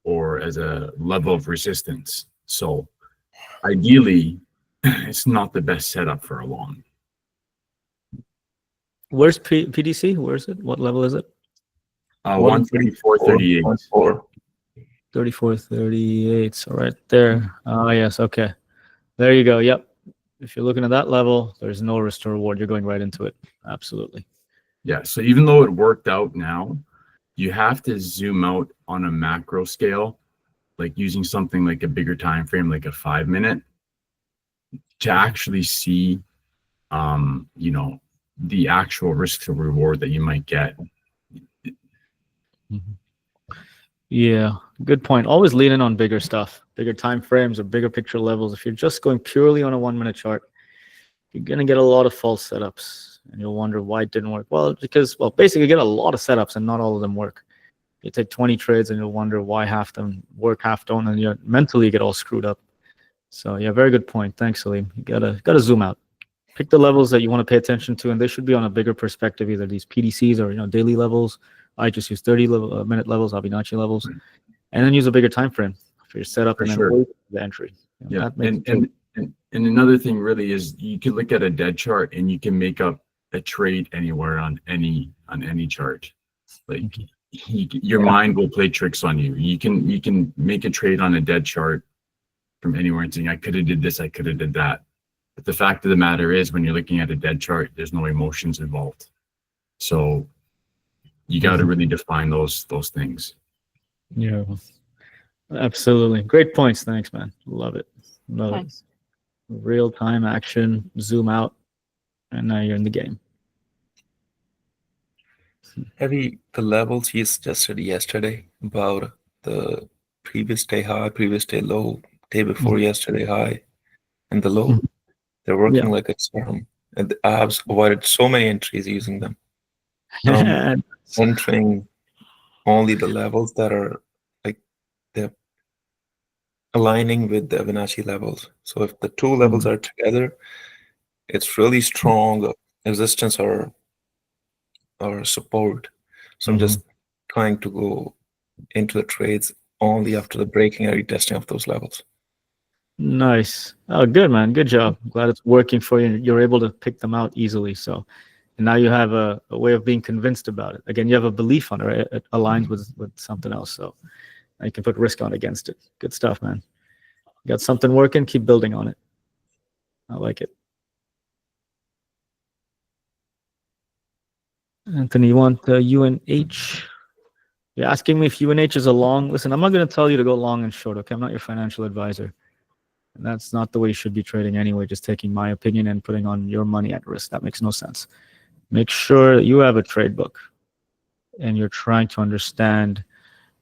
or as a level of resistance. So ideally, it's not the best setup for a long. Where's PDC? Where is it? What level is it? 134.38. 34.38. So right there. Oh, yes. Okay. There you go. Yep. If you're looking at that level, there's no risk to reward. You're going right into it. Absolutely. Yeah. So even though it worked out now, you have to zoom out on a macro scale, like using something like a bigger time frame, like a 5-minute, to actually see, the actual risk to reward that you might get. Yeah, good point. Always lean in on bigger stuff, bigger time frames or bigger picture levels. If you're just going purely on a 1-minute chart, you're going to get a lot of false setups and you'll wonder why it didn't work. Well, basically you get a lot of setups and not all of them work. You take 20 trades and you'll wonder why half them work, half don't, and you mentally get all screwed up. So yeah, very good point. Thanks, Salim. You gotta zoom out. Pick the levels that you want to pay attention to, and they should be on a bigger perspective, either these PDCs or daily levels. I just use 30-minute levels, Fibonacci levels, and then use a bigger time frame for your setup and then wait for the entry. Yeah, and another thing really is you can look at a dead chart and you can make up a trade anywhere on any chart. Like your mind will play tricks on you. You can make a trade on a dead chart from anywhere and saying, I could have did this, I could have did that. But the fact of the matter is, when you're looking at a dead chart, there's no emotions involved. So you got to really define those things. Yeah, absolutely. Great points. Thanks, man. Love it. Love it. Real time action, zoom out, and now you're in the game. Avi, the levels you suggested yesterday about the previous day high, previous day low, day before yesterday high, and the low, they're working like a charm. And I have avoided so many entries using them. Entering only the levels that are like they're aligning with the Fibonacci levels. So if the two levels are together, it's really strong resistance or support. So I'm just trying to go into the trades only after the breaking and retesting of those levels. Nice. Oh, good, man. Good job. Glad it's working for you. You're able to pick them out easily. So, and now you have a way of being convinced about it. Again, you have a belief on it. It aligns with something else. So now you can put risk on against it. Good stuff, man. You got something working. Keep building on it. I like it. Anthony, you want UNH? You're asking me if UNH is a long. Listen, I'm not going to tell you to go long and short. Okay, I'm not your financial advisor. And that's not the way you should be trading anyway, just taking my opinion and putting on your money at risk. That makes no sense. Make sure that you have a trade book and you're trying to understand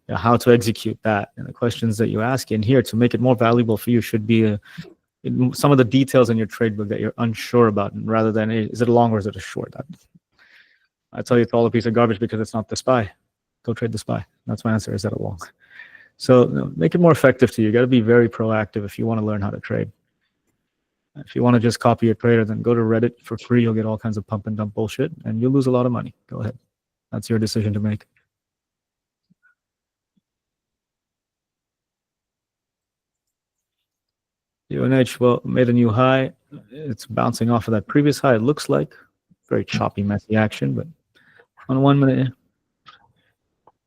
how to execute that. And the questions that you ask in here to make it more valuable for you should be some of the details in your trade book that you're unsure about, rather than, hey, is it a long or is it a short? I tell you it's all a piece of garbage because it's not the SPY. Go trade the SPY. That's my answer. Is that a long? So make it more effective to you. You got to be very proactive if you want to learn how to trade. If you want to just copy a trader, then go to Reddit for free. You'll get all kinds of pump and dump bullshit, and you'll lose a lot of money. Go ahead. That's your decision to make. UNH, well, made a new high. It's bouncing off of that previous high, it looks like. Very choppy, messy action, but on 1 minute,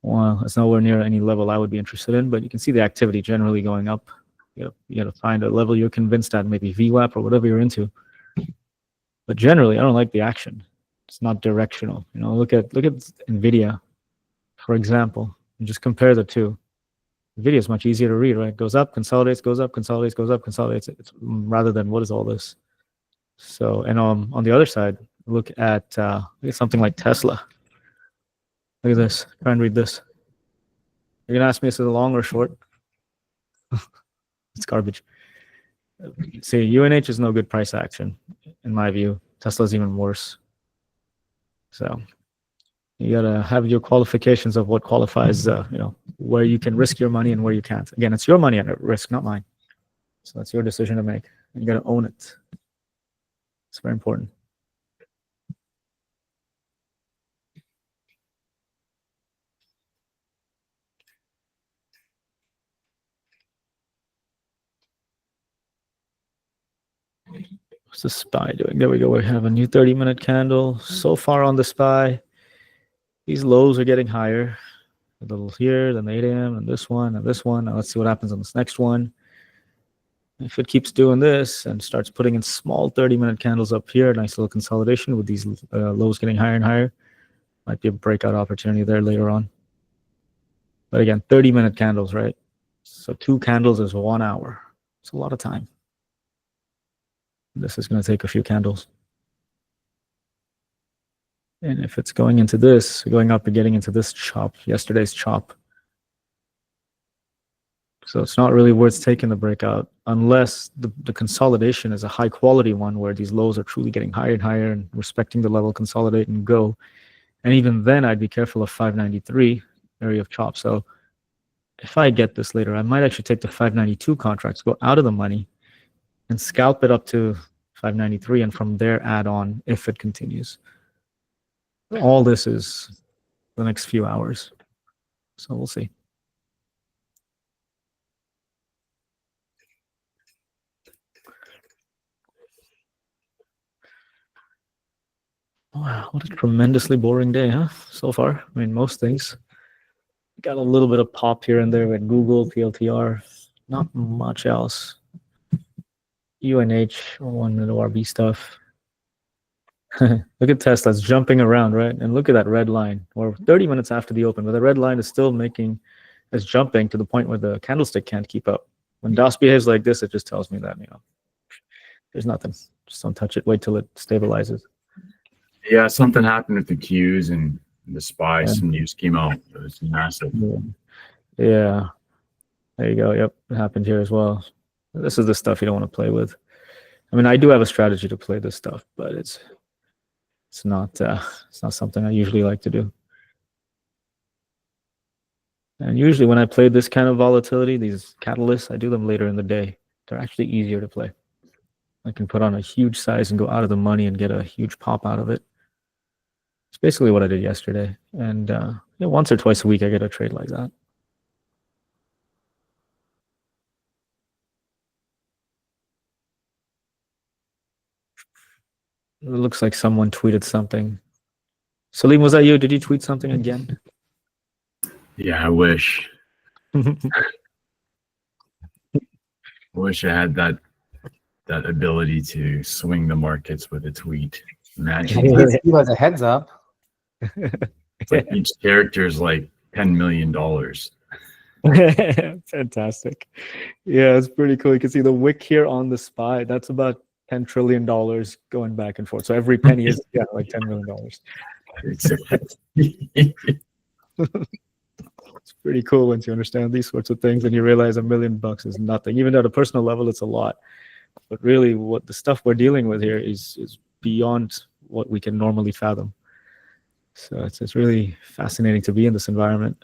well, it's nowhere near any level I would be interested in, but you can see the activity generally going up. You gotta find a level you're convinced at, maybe VWAP or whatever you're into. But generally, I don't like the action. It's not directional. You know, look at NVIDIA, for example, and just compare the two. NVIDIA is much easier to read, right? Goes up, consolidates, goes up, consolidates, goes up, consolidates. It's rather than what is all this. So, and on the other side, look at something like Tesla. Look at this. Try and read this. You're gonna ask me, is it long or short? It's garbage. See, UNH is no good price action, in my view. Tesla's even worse. So you gotta have your qualifications of what qualifies, where you can risk your money and where you can't. Again, it's your money at risk, not mine. So that's your decision to make. You gotta own it. It's very important. What's the SPY doing? There we go. We have a new 30-minute candle. So far on the SPY, these lows are getting higher. A little here, then 8 a.m., and this one, and this one. Now let's see what happens on this next one. If it keeps doing this and starts putting in small 30-minute candles up here, nice little consolidation with these lows getting higher and higher. Might be a breakout opportunity there later on. But again, 30-minute candles, right? So 2 candles is 1 hour. It's a lot of time. This is going to take a few candles. And if it's going into this, going up and getting into this chop, yesterday's chop. So it's not really worth taking the breakout unless the consolidation is a high quality one where these lows are truly getting higher and higher and respecting the level, consolidate and go. And even then, I'd be careful of 593 area of chop. So if I get this later, I might actually take the 592 contracts, go out of the money, and scalp it up to 593, and from there add on if it continues. All this is the next few hours. So we'll see. Wow, what a tremendously boring day, huh? So far. I mean, most things. Got a little bit of pop here and there with Google, PLTR. Not much else. UNH, 1 minute ORB stuff. Look at Tesla's jumping around, right? And look at that red line. We're 30 minutes after the open, but the red line is still it's jumping to the point where the candlestick can't keep up. When DOS behaves like this, it just tells me that, there's nothing. Just don't touch it. Wait till it stabilizes. Yeah, something happened with the Qs and the SPY. Some news came out. It was massive. Yeah. There you go. Yep, it happened here as well. This is the stuff you don't want to play with. I mean, I do have a strategy to play this stuff, but it's not something I usually like to do. And usually when I play this kind of volatility, these catalysts, I do them later in the day. They're actually easier to play. I can put on a huge size and go out of the money and get a huge pop out of it. It's basically what I did yesterday. And once or twice a week, I get a trade like that. It looks like someone tweeted something. Salim, was that you? Did you tweet something again? Yeah, I wish. I wish I had that ability to swing the markets with a tweet. Imagine. He was a heads up. It's like each character is like $10 million. Fantastic. Yeah, it's pretty cool. You can see the wick here on the SPY. That's about $10 trillion going back and forth. So every penny is like $10 million. It's pretty cool once you understand these sorts of things and you realize $1 million is nothing. Even at a personal level, it's a lot. But really, what the stuff we're dealing with here is beyond what we can normally fathom. So it's really fascinating to be in this environment.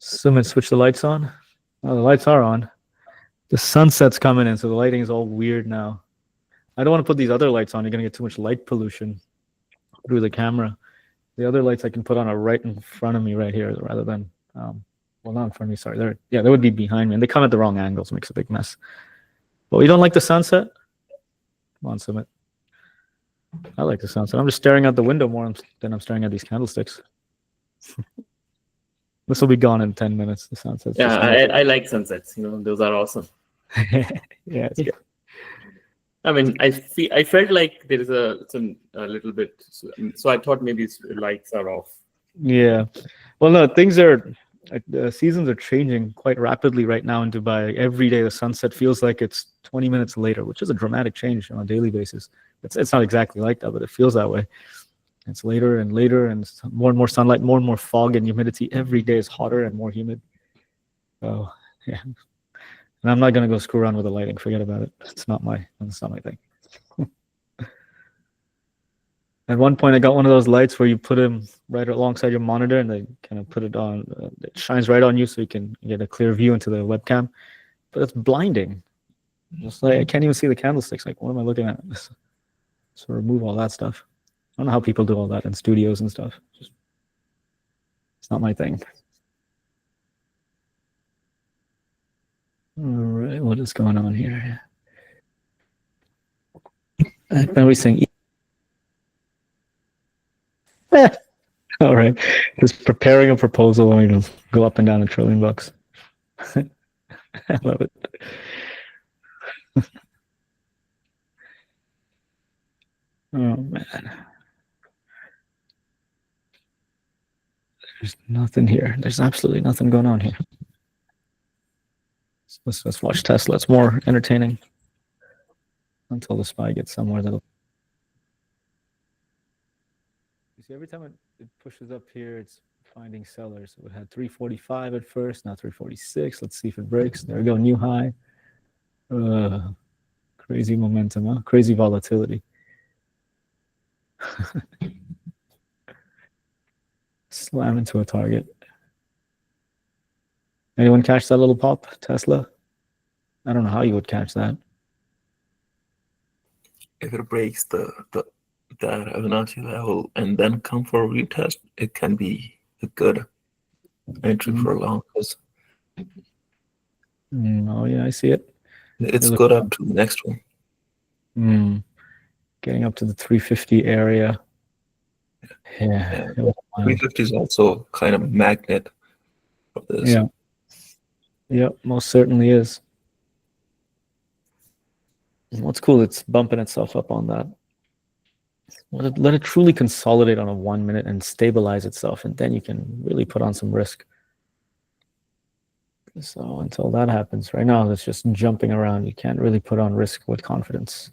Sumit, switch the lights on. Oh, the lights are on. The sunset's coming in, so the lighting is all weird now. I don't want to put these other lights on. You're going to get too much light pollution through the camera. The other lights I can put on are right in front of me right here rather than, well, not in front of me, sorry. They would be behind me, and they come at the wrong angles, makes a big mess. But you don't like the sunset? Come on, Sumit. I like the sunset. I'm just staring out the window more than I'm staring at these candlesticks. This will be gone in 10 minutes, the sunset. Yeah, I like sunsets. Those are awesome. Yeah, it's good. I mean, I felt like there is a little bit, so I thought maybe lights are off. Yeah. Well, no, the seasons are changing quite rapidly right now in Dubai. Every day the sunset feels like it's 20 minutes later, which is a dramatic change on a daily basis. It's not exactly like that, but it feels that way. It's later and later, and more and more sunlight, more and more fog and humidity. Every day is hotter and more humid. Oh, yeah. And I'm not gonna go screw around with the lighting. Forget about it. It's not my thing. At one point, I got one of those lights where you put them right alongside your monitor, and they kind of put it on. It shines right on you, so you can get a clear view into the webcam. But it's blinding. Just like I can't even see the candlesticks. Like, what am I looking at? So remove all that stuff. I don't know how people do all that in studios and stuff. It's not my thing. All right, what is going on here? Are we saying? All right, just preparing a proposal. Go up and down $1 trillion. I love it. Oh man, there's nothing here. There's absolutely nothing going on here. Let's watch Tesla. It's more entertaining until the SPY gets somewhere that'll. You see, every time it pushes up here, it's finding sellers. So it had 345 at first, now 346. Let's see if it breaks. There we go, new high. Crazy momentum, huh? Crazy volatility. Slam into a target. Anyone catch that little pop, Tesla? I don't know how you would catch that. If it breaks that Fibonacci level and then come for a retest, it can be a good entry for a long. Oh yeah, I see it. It's good up to the next one. Getting up to the 350 area. Yeah. 350 is also kind of a magnet for this. Yeah. Yep, most certainly is. What's cool, it's bumping itself up on that. Let it truly consolidate on a 1 minute and stabilize itself, and then you can really put on some risk. So until that happens, right now it's just jumping around. You can't really put on risk with confidence.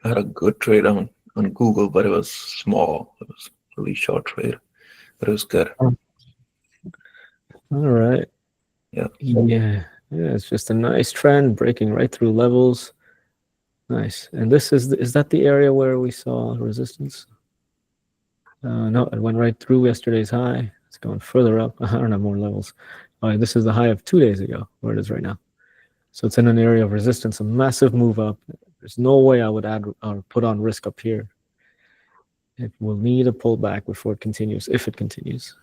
I had a good trade on Google, but it was small. It was a really short trade, but it was good. All right. Yeah. Yeah. It's just a nice trend, breaking right through levels. Nice. And this is that the area where we saw resistance? No, it went right through yesterday's high. It's going further up. I don't have more levels. All right, this is the high of 2 days ago, where it is right now. So it's in an area of resistance, a massive move up. There's no way I would add or put on risk up here. It will need a pullback before it continues, if it continues.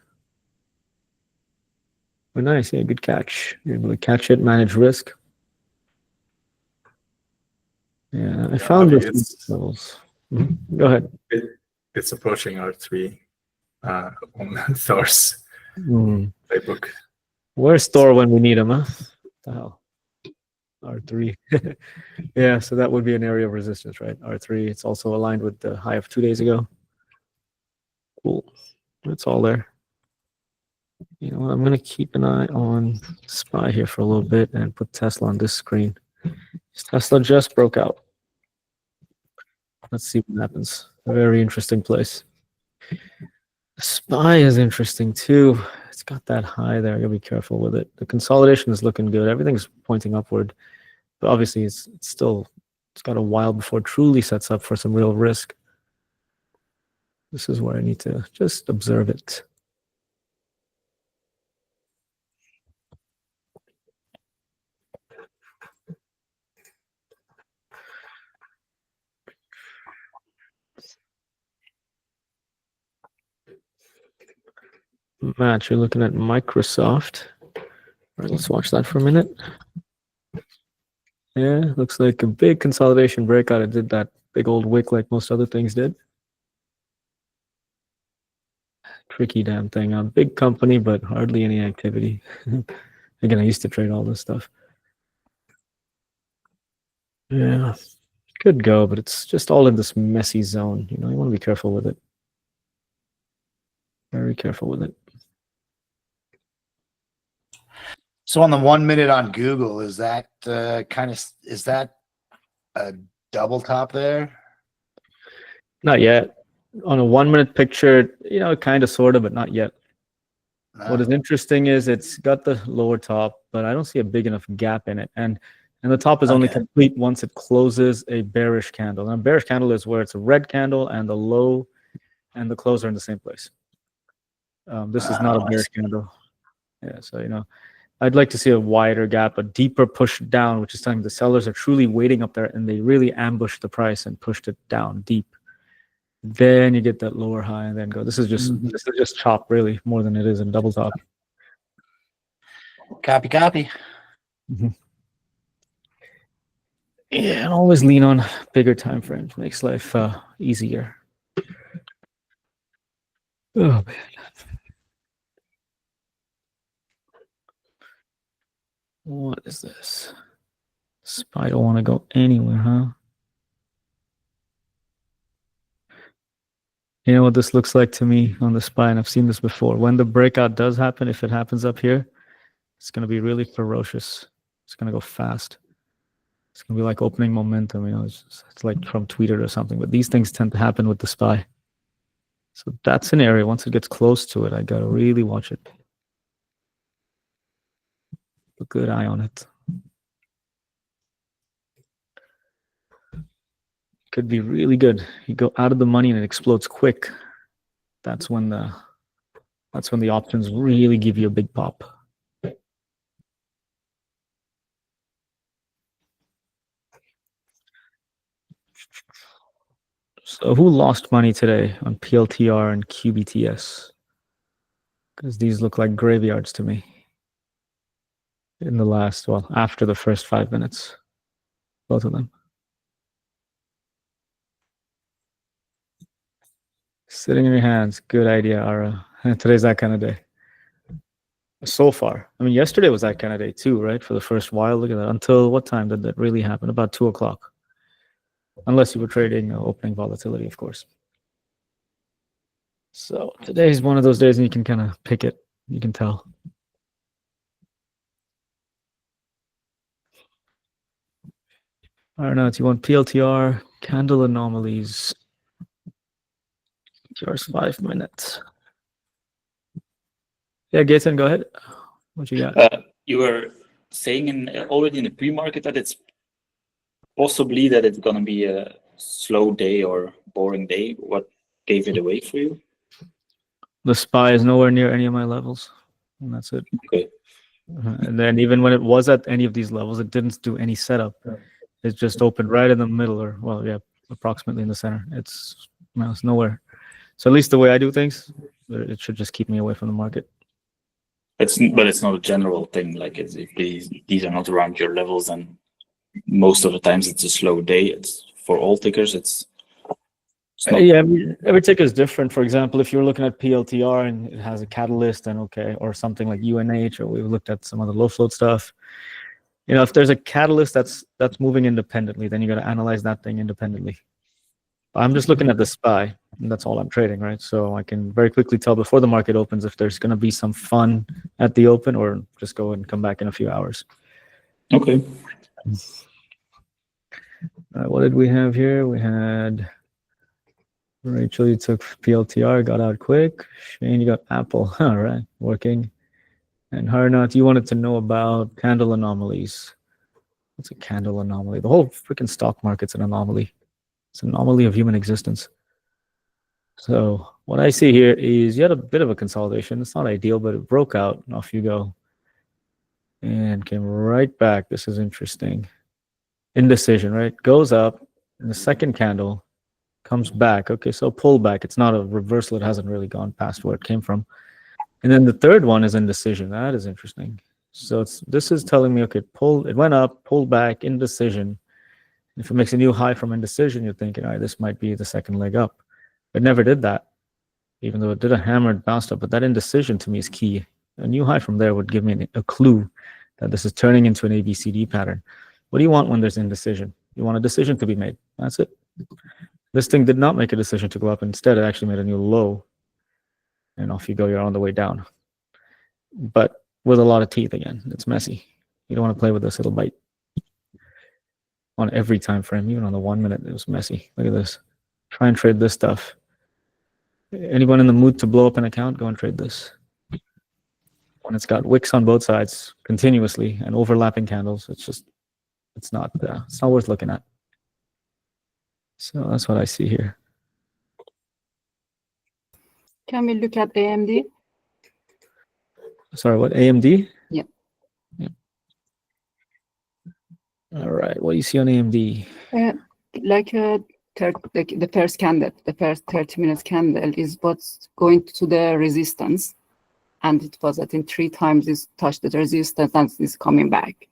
But nice, yeah, good catch. You're able to catch it, manage risk. Yeah, I found this levels. Go ahead. It's approaching R3 on Thor's playbook. Where's Thor when we need him, huh? What the hell? R3. Yeah, so that would be an area of resistance, right? R3. It's also aligned with the high of 2 days ago. Cool. It's all there. You know what? I'm going to keep an eye on SPY here for a little bit and put Tesla on this screen. Tesla just broke out. Let's see what happens. A very interesting place. SPY is interesting too. It's got that high there. I gotta be careful with it. The consolidation is looking good. Everything's pointing upward, but obviously it's got a while before it truly sets up for some real risk. This is where I need to just observe it. Matt, you're looking at Microsoft. All right, let's watch that for a minute. Yeah, looks like a big consolidation breakout. It did that big old wick like most other things did. Tricky damn thing. A big company, but hardly any activity. Again, I used to trade all this stuff. Yeah, could go, but it's just all in this messy zone. You know, you want to be careful with it. Very careful with it. So on the 1 minute on Google, is that is that a double top there? Not yet. On a 1 minute picture, you know, kind of, sort of, but not yet. What is interesting is it's got the lower top, but I don't see a big enough gap in it. And the top is only complete once it closes a bearish candle. Now, a bearish candle is where it's a red candle and the low and the close are in the same place. This is not a bearish candle. Yeah, so, you know, I'd like to see a wider gap, a deeper push down, which is telling me the sellers are truly waiting up there and they really ambushed the price and pushed it down deep. Then you get that lower high and then go. This is just chop, really, more than it is in double top. Copy. Mm-hmm. Yeah, and always lean on bigger time frames. Makes life easier. Oh man. What is this? SPY don't want to go anywhere, huh? You know what this looks like to me on the SPY, and I've seen this before. When the breakout does happen, if it happens up here, it's going to be really ferocious. It's going to go fast. It's going to be like opening momentum. You know, it's like from Tweeter or something. But these things tend to happen with the SPY. So that's an area. Once it gets close to it, I got to really watch it. Keep a good eye on it. Could be really good. You go out of the money and it explodes quick. That's when the options really give you a big pop. So who lost money today on PLTR and QBTS? Because these look like graveyards to me. In the last, well, after the first 5 minutes, both of them. Sitting in your hands, good idea, Ara. Today's that kind of day. So far, I mean, yesterday was that kind of day too, right? For the first while, look at that. Until what time did that really happen? About 2 o'clock. Unless you were trading opening volatility, of course. So today is one of those days, and you can kind of pick it. You can tell. I don't know. Do you want PLTR, candle anomalies? PLTR's 5 minutes. Yeah, Gaten, go ahead. What you got? You were saying already in the pre-market that it's possibly that it's going to be a slow day or boring day. What gave it away for you? The SPY is nowhere near any of my levels, and that's it. Okay. And then even when it was at any of these levels, it didn't do any setup. It just opened right in the middle, or well, yeah, approximately in the center. It's nowhere. So at least the way I do things, it should just keep me away from the market. But it's not a general thing. Like if these are not around your levels, and most of the times it's a slow day. It's for all tickers. It's not. Yeah, every ticker is different. For example, if you're looking at PLTR and it has a catalyst, then okay, or something like UNH, or we've looked at some other low float stuff. You know, if there's a catalyst that's moving independently, then you got to analyze that thing independently. I'm just looking at the SPY, and that's all I'm trading, right? So I can very quickly tell before the market opens if there's going to be some fun at the open, or just go and come back in a few hours. Okay. What did we have here? We had Rachel, you took PLTR, got out quick. Shane, you got Apple. All right, working. And Harnath, you wanted to know about candle anomalies. What's a candle anomaly? The whole freaking stock market's an anomaly. It's an anomaly of human existence. So what I see here is you had a bit of a consolidation. It's not ideal, but it broke out. And off you go. And came right back. This is interesting. Indecision, right? Goes up in the second candle, comes back. Okay, so pullback. It's not a reversal. It hasn't really gone past where it came from. And then the third one is indecision. That is interesting. So this is telling me, okay, it went up, pulled back, indecision. If it makes a new high from indecision, you're thinking, all right, this might be the second leg up. It never did that, even though it did a hammered bounce up. But that indecision to me is key. A new high from there would give me a clue that this is turning into an ABCD pattern. What do you want when there's indecision? You want a decision to be made. That's it. This thing did not make a decision to go up. Instead, it actually made a new low. And off you go. You're on the way down. But with a lot of teeth again. It's messy. You don't want to play with this. It'll bite. On every time frame, even on the 1 minute, it was messy. Look at this. Try and trade this stuff. Anyone in the mood to blow up an account, go and trade this. When it's got wicks on both sides continuously and overlapping candles, it's not worth looking at. So that's what I see here. Can we look at AMD? Sorry, what, AMD? Yeah. All right, what do you see on AMD? Like the first candle, the first 30 minutes candle is what's going to the resistance. And it was, I think, 3 times it's touched the resistance and it's coming back.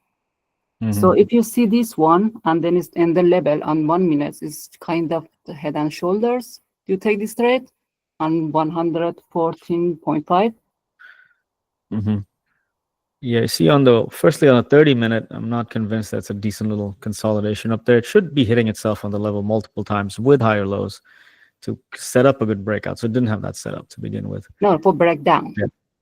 So if you see this one, and then it's in the level on 1 minute is kind of the head and shoulders. You take this trade on 114.5. Yeah, you see firstly on a 30-minute, I'm not convinced that's a decent little consolidation up there. It should be hitting itself on the level multiple times with higher lows to set up a good breakout. So it didn't have that set up to begin with. No, for breakdown.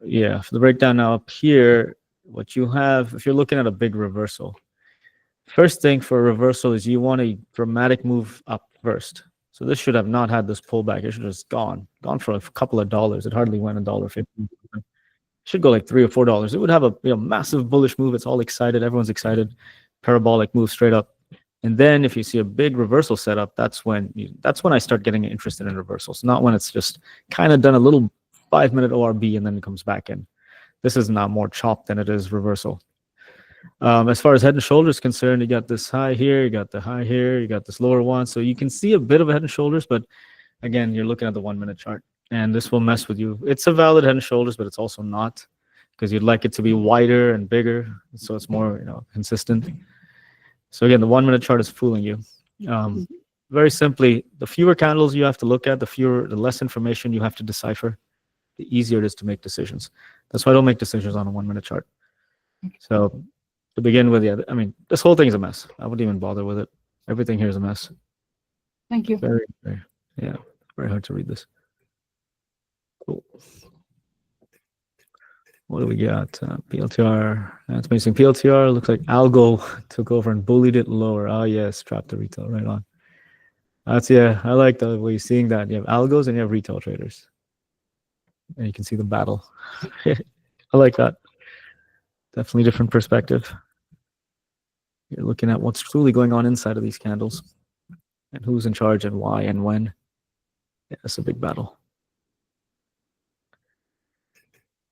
Yeah, for the breakdown now up here, what you have, if you're looking at a big reversal, first thing for a reversal is you want a dramatic move up first. So this should have not had this pullback. It should have just gone for a couple of dollars. It hardly went $1.50. Should go like $3 or $4. It would have a massive bullish move. It's all excited. Everyone's excited. Parabolic move straight up. And then if you see a big reversal setup, that's when I start getting interested in reversals. Not when it's just kind of done a little 5-minute ORB and then it comes back in. This is not more chop than it is reversal. As far as head and shoulders concerned, you got this high here, you got the high here, you got this lower one. So you can see a bit of a head and shoulders, but again, you're looking at the 1 minute chart. And this will mess with you. It's a valid head and shoulders, but it's also not, because you'd like it to be wider and bigger, so it's more consistent. So again, the 1 minute chart is fooling you. Very simply, the fewer candles you have to look at, the less information you have to decipher, the easier it is to make decisions. That's why I don't make decisions on a 1 minute chart. So to begin with, yeah, I mean, this whole thing is a mess. I wouldn't even bother with it. Everything here is a mess. Thank you. Very hard to read this. Cool. What do we got? PLTR. That's amazing. PLTR looks like Algo took over and bullied it lower. Oh yes, trapped the retail right on. I like the way you're seeing that. You have algos and you have retail traders, and you can see the battle. I like that. Definitely different perspective. You're looking at what's truly going on inside of these candles, and who's in charge and why and when. Yeah, it's a big battle.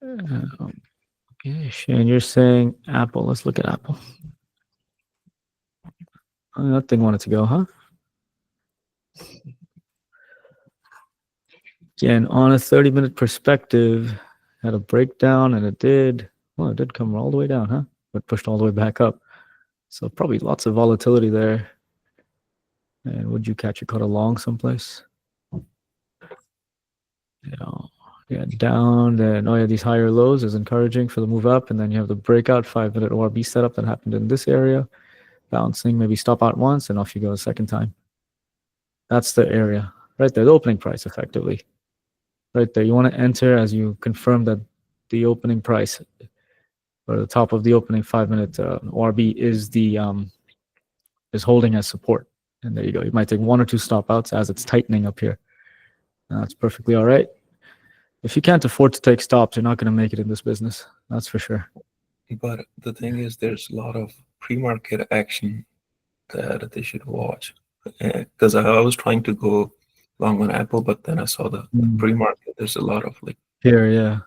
Okay, Shane, you're saying Apple. Let's look at Apple. Oh, that thing wanted to go, huh? Again, on a 30-minute perspective, had a breakdown, and it did come all the way down, huh? But pushed all the way back up. So probably lots of volatility there. And would you catch a cut along someplace? Yeah, down. Then these higher lows is encouraging for the move up, and then you have the breakout 5-minute ORB setup that happened in this area, bouncing, maybe stop out once, and off you go a second time. That's the area right there, the opening price, effectively. Right there, you want to enter as you confirm that the opening price, or the top of the opening 5-minute ORB is holding as support, and there you go. You might take 1 or 2 stop outs as it's tightening up here. That's perfectly all right. If you can't afford to take stops, you're not going to make it in this business. That's for sure. But the thing is, there's a lot of pre-market action that they should watch. Because I was trying to go long on Apple, but then I saw the pre-market. There's a lot of yeah,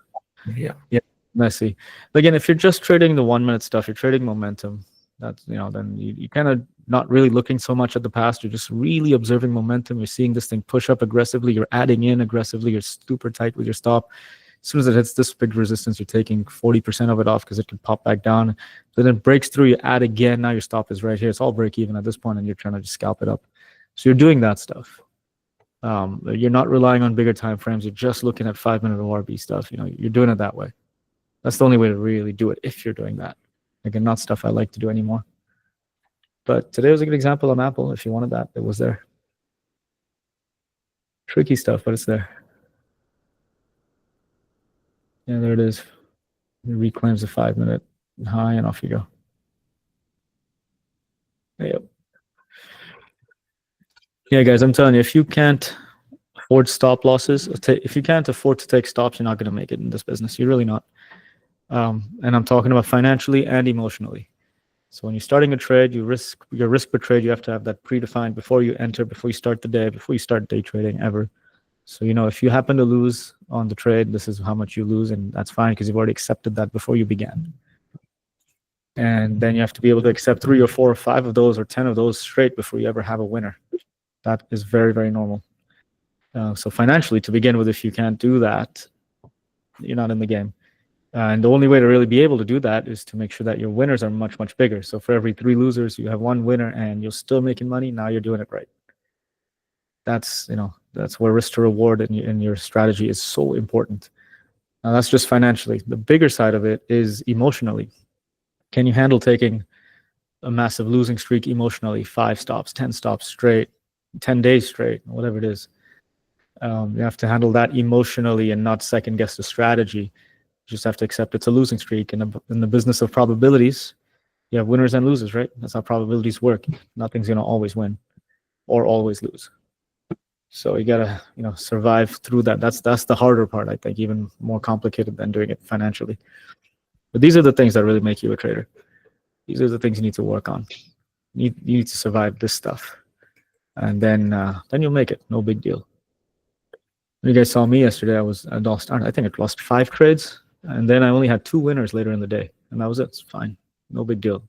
messy. Again, if you're just trading the 1 minute stuff, you're trading momentum. That's then you kind of not really looking so much at the past. You're just really observing momentum. You're seeing this thing push up aggressively. You're adding in aggressively. You're super tight with your stop. As soon as it hits this big resistance, you're taking 40% of it off because it can pop back down. Then it breaks through, you add again. Now your stop is right here. It's all break even at this point, and you're trying to just scalp it up. So you're doing that stuff. You're not relying on bigger time frames. You're just looking at 5-minute ORB stuff. You're doing it that way. That's the only way to really do it if you're doing that. Again, not stuff I like to do anymore. But today was a good example on Apple. If you wanted that, it was there. Tricky stuff, but it's there. Yeah, there it is. It reclaims the 5-minute high, and off you go. Yep. Yeah, guys, I'm telling you, if you can't afford stop losses, if you can't afford to take stops, you're not going to make it in this business. You're really not. And I'm talking about financially and emotionally. So when you're starting a trade, your risk per trade, you have to have that predefined before you enter, before you start the day, before you start day trading ever. So, if you happen to lose on the trade, this is how much you lose, and that's fine because you've already accepted that before you began. And then you have to be able to accept 3 or 4 or 5 of those or 10 of those straight before you ever have a winner. That is very, very normal. So financially, to begin with, if you can't do that, you're not in the game. And the only way to really be able to do that is to make sure that your winners are much, much bigger. So for every 3 losers, you have 1 winner, and you're still making money. Now you're doing it right. That's where risk to reward in your strategy is so important. Now that's just financially. The bigger side of it is emotionally. Can you handle taking a massive losing streak emotionally? 5 stops, 10 stops straight, 10 days straight, whatever it is. You have to handle that emotionally and not second guess the strategy. You just have to accept it's a losing streak. And in the business of probabilities, you have winners and losers, right? That's how probabilities work. Nothing's going to always win or always lose. So you gotta, survive through that. That's the harder part, I think, even more complicated than doing it financially. But these are the things that really make you a trader. These are the things you need to work on. You need to survive this stuff, and then you'll make it. No big deal. When you guys saw me yesterday, I think I lost 5 trades, and then I only had 2 winners later in the day, and that was it. It's fine, no big deal.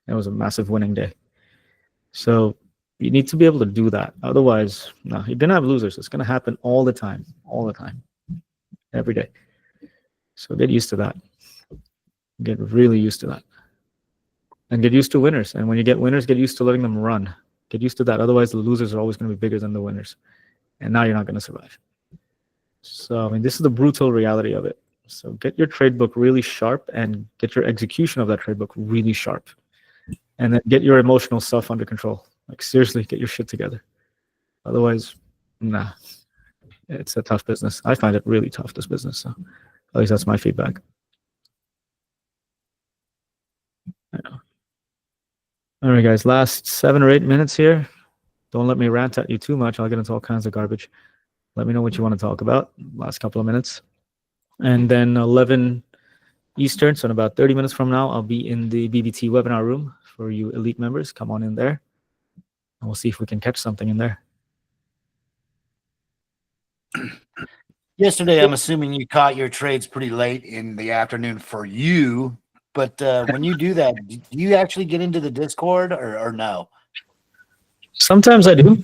It was a massive winning day. So you need to be able to do that. Otherwise, no, you're gonna have losers. It's gonna happen all the time, every day. So get used to that. Get really used to that. And get used to winners. And when you get winners, get used to letting them run. Get used to that. Otherwise, the losers are always going to be bigger than the winners. And now you're not going to survive. So, this is the brutal reality of it. So get your trade book really sharp and get your execution of that trade book really sharp. And then get your emotional stuff under control. Like, seriously, get your shit together. Otherwise, nah. It's a tough business. I find it really tough, this business. So at least that's my feedback. All right, guys, last 7 or 8 minutes here. Don't let me rant at you too much. I'll get into all kinds of garbage. Let me know what you want to talk about. Last couple of minutes. And then 11 Eastern, so in about 30 minutes from now, I'll be in the BBT webinar room for you elite members. Come on in there. And we'll see if we can catch something in there. Yesterday, I'm assuming you caught your trades pretty late in the afternoon for you. But when you do that, do you actually get into the Discord or no? Sometimes I do.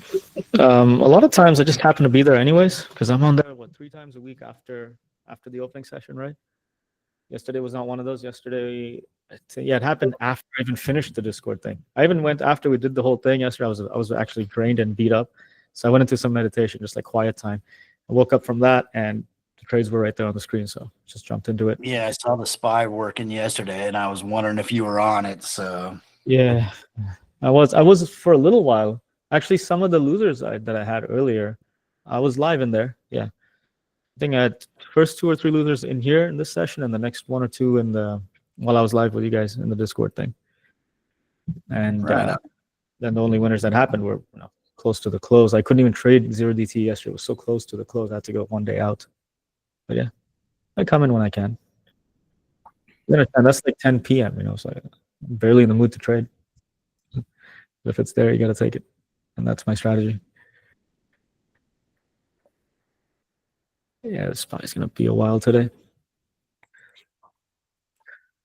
A lot of times I just happen to be there anyways, because I'm on there 3 times a week after the opening session, right? Yesterday was not one of those. Yesterday, it happened after I even finished the Discord thing. I even went after we did the whole thing yesterday. I was actually drained and beat up, so I went into some meditation, just like quiet time. I woke up from that, and the trades were right there on the screen, so just jumped into it. Yeah, I saw the SPY working yesterday, and I was wondering if you were on it. So yeah, I was for a little while. Actually, some of the losers that I had earlier, I was live in there. Yeah, I think I had first 2 or 3 losers in here in this session, and the next 1 or 2 while I was live with you guys in the Discord thing. And then the only winners that happened were close to the close. I couldn't even trade 0DT yesterday. It was so close to the close. I had to go 1 day out. But yeah, I come in when I can. You understand, that's like 10 p.m., so I'm barely in the mood to trade. If it's there, you got to take it. And that's my strategy. Yeah, the SPY is going to be a while today.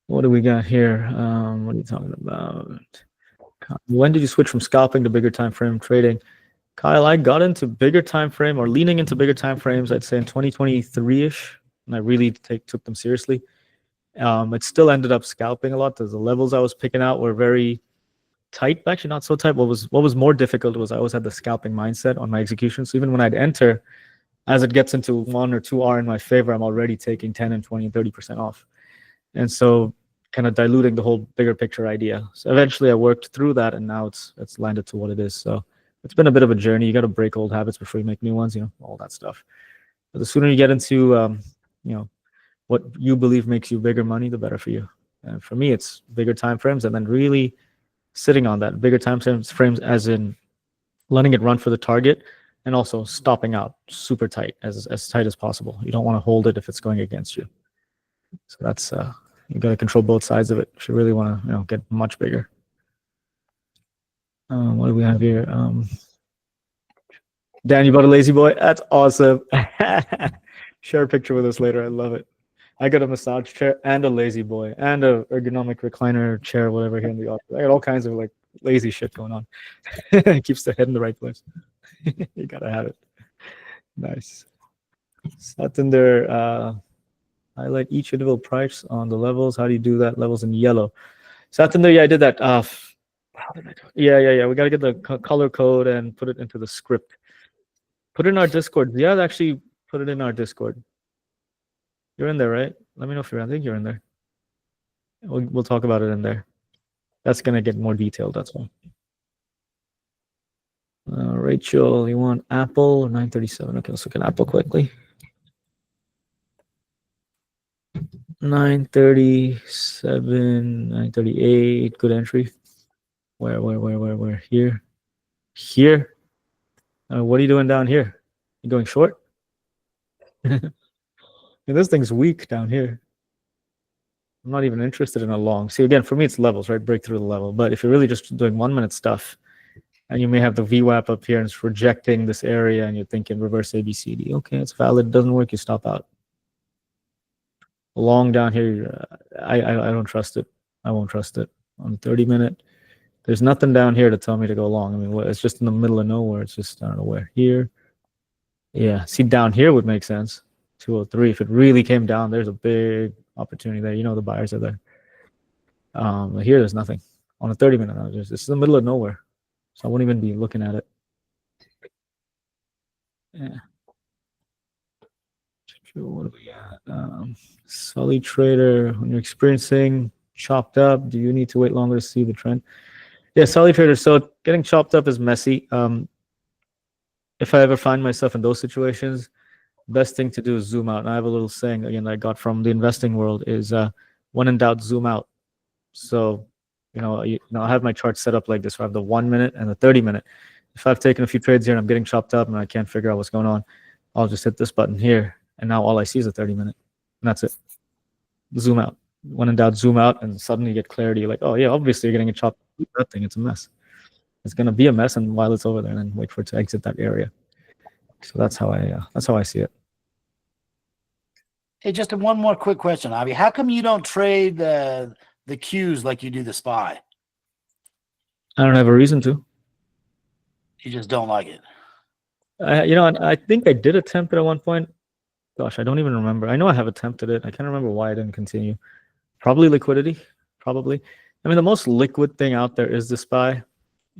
What do we got here? What are you talking about? When did you switch from scalping to bigger time frame trading? Kyle, I got into bigger time frame or leaning into bigger time frames, I'd say in 2023-ish. and I really took them seriously. It still ended up scalping a lot because the levels I was picking out were very tight, actually not so tight. What was more difficult was I always had the scalping mindset on my execution. So even when I'd enter, as it gets into 1 or 2 R in my favor, I'm already taking 10 and 20 and 30% off. And so kind of diluting the whole bigger picture idea. So eventually I worked through that, and now it's landed to what it is. So it's been a bit of a journey. You got to break old habits before you make new ones, all that stuff. But the sooner you get into, what you believe makes you bigger money, the better for you. And for me, it's bigger time frames, and then really sitting on that bigger time frames, as in letting it run for the target, and also stopping out super tight, as tight as possible. You don't want to hold it if it's going against you. So that's you got to control both sides of it if you really want to get much bigger. What do we have here? Dan, you bought a lazy boy? That's awesome. Share a picture with us later. I love it. I got a massage chair and a lazy boy and a ergonomic recliner chair, whatever, here in the office. I got all kinds of like lazy shit going on. It keeps the head in the right place. You gotta have it. Nice. Satinder, highlight each individual price on the levels. How do you do that? Levels in yellow. Satinder, yeah, I did that. How did I do it? Yeah. We gotta get the color code and put it into the script. Put it in our Discord. Yeah, actually put it in our Discord. You're in there, right? Let me know if you're in. I think you're in there. We'll talk about it in there. That's gonna get more detailed. That's why. Rachel, you want Apple or 937? Okay, let's look at Apple quickly. 937, 938. Good entry. Where? Here. What are you doing down here? You going short? This thing's weak down here. I'm not even interested in a long. See, again, for me, it's levels, right? Break through the level. But if you're really just doing 1 minute stuff, and you may have the VWAP up here and it's rejecting this area, and you're thinking reverse ABCD. Okay, it's valid. It doesn't work. You stop out. Long down here, I don't trust it. I won't trust it. On 30 minute, there's nothing down here to tell me to go long. I mean, it's just in the middle of nowhere. It's just, I don't know where. Here. Yeah, see, down here would make sense. 203. If it really came down, there's a big opportunity there. The buyers are there. Here, there's nothing. On a 30 minute, it's in the middle of nowhere. So I won't even be looking at it. Yeah. What do we got? Sully Trader, when you're experiencing chopped up, do you need to wait longer to see the trend? Yeah, Sully Trader. So getting chopped up is messy. If I ever find myself in those situations, best thing to do is zoom out. And I have a little saying again that I got from the investing world is when in doubt, zoom out. So I have my chart set up like this. I have the 1 minute and the 30 minute. If I've taken a few trades here and I'm getting chopped up and I can't figure out what's going on, I'll just hit this button here. And now all I see is a 30 minute. And that's it. Zoom out. When in doubt, zoom out, and suddenly you get clarity. You're like, oh yeah, obviously you're getting a chopped up. That thing, it's a mess. It's gonna be a mess, and while it's over there, and then wait for it to exit that area. So that's how I see it. Hey, just one more quick question, Avi. How come you don't trade the Qs like you do the SPY? I don't have a reason to. You just don't like it. I think I did attempt it at one point. Gosh, I don't even remember. I know I have attempted it. I can't remember why I didn't continue. Probably liquidity. Probably. I mean, the most liquid thing out there is the SPY,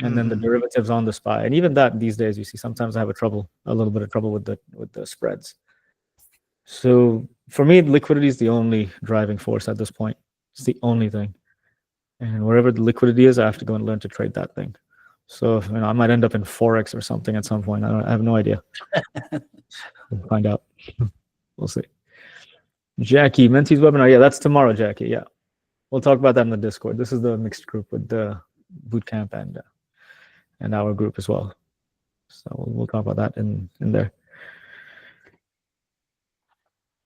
and then the derivatives on the SPY. And even that these days, you see, sometimes I have a little bit of trouble with the spreads. So for me, liquidity is the only driving force at this point. It's the only thing. And wherever the liquidity is, I have to go and learn to trade that thing. So I might end up in Forex or something at some point. I have no idea. We'll find out. We'll see. Jackie, Mentee's webinar. Yeah, that's tomorrow, Jackie. Yeah. We'll talk about that in the Discord. This is the mixed group with the bootcamp and our group as well. So we'll talk about that in there.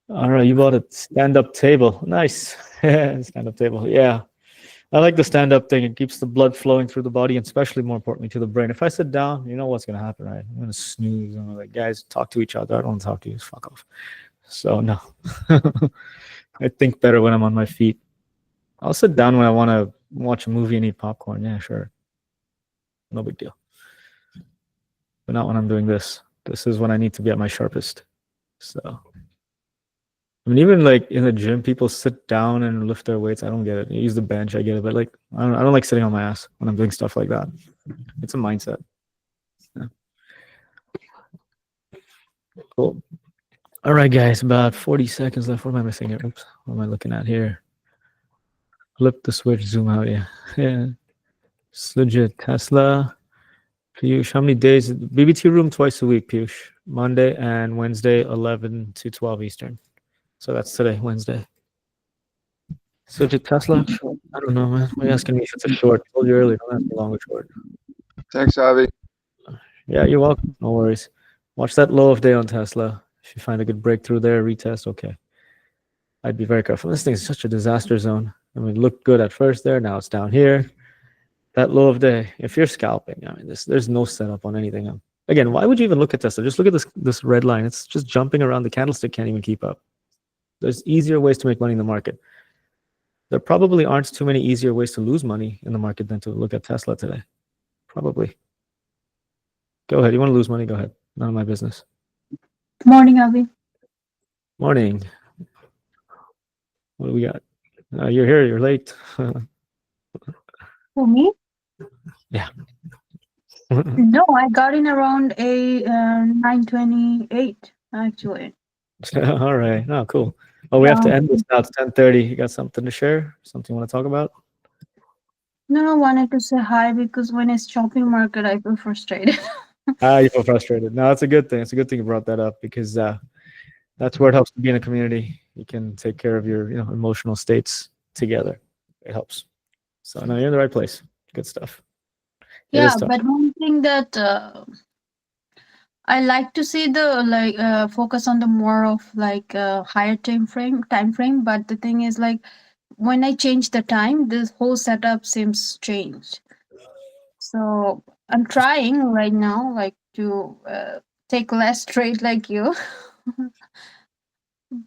All right, you bought a stand-up table. Nice. Stand-up table. Yeah. I like the stand-up thing. It keeps the blood flowing through the body, and especially, more importantly, to the brain. If I sit down, you know what's going to happen, right? I'm going to snooze. I'm like, guys, talk to each other. I don't want to talk to you. Just fuck off. So, no. I think better when I'm on my feet. I'll sit down when I want to watch a movie and eat popcorn. Yeah, sure. No big deal. But not when I'm doing this. This is when I need to be at my sharpest. So, I mean, even like in the gym, people sit down and lift their weights. I don't get it. You use the bench, I get it, but like I don't like sitting on my ass when I'm doing stuff like that. It's a mindset. Yeah. Cool. All right, guys, about 40 seconds left. What am I missing here? Oops, what am I looking at here? Flip the switch, zoom out. Yeah, yeah. It's legit. Tesla. Piyush, how many days? BBT room twice a week, Piyush. Monday and Wednesday, 11 to 12 Eastern. So that's today, Wednesday. So did Tesla? I don't know, man. Why are you asking me if it's a short? I told you earlier, don't ask me long or short. Thanks, Avi. Yeah, you're welcome. No worries. Watch that low of day on Tesla. If you find a good breakthrough there, retest, okay. I'd be very careful. This thing is such a disaster zone. I mean, it looked good at first there. Now it's down here. That low of day. If you're scalping, I mean, there's no setup on anything. Again, why would you even look at Tesla? Just look at this red line. It's just jumping around. The candlestick can't even keep up. There's easier ways to make money in the market. There probably aren't too many easier ways to lose money in the market than to look at Tesla today. Probably. Go ahead. You want to lose money? Go ahead. None of my business. Morning, Avi. Morning. What do we got? You're here. You're late. For me? Yeah. No, I got in around a 9:28 actually. All right. Oh, cool. Oh, we have to end this now. It's 10:30. You got something to share? Something you want to talk about? No, I wanted to say hi because when it's shopping market, I feel frustrated. You feel frustrated. No, that's a good thing. It's a good thing you brought that up because that's where it helps to be in a community. You can take care of your emotional states together. It helps. So no, you're in the right place. Good stuff. Yeah, but one thing that I like to see the focus on the more of like higher time frame. But the thing is like when I change the time, this whole setup seems strange. So I'm trying right now, like to take less trade like you.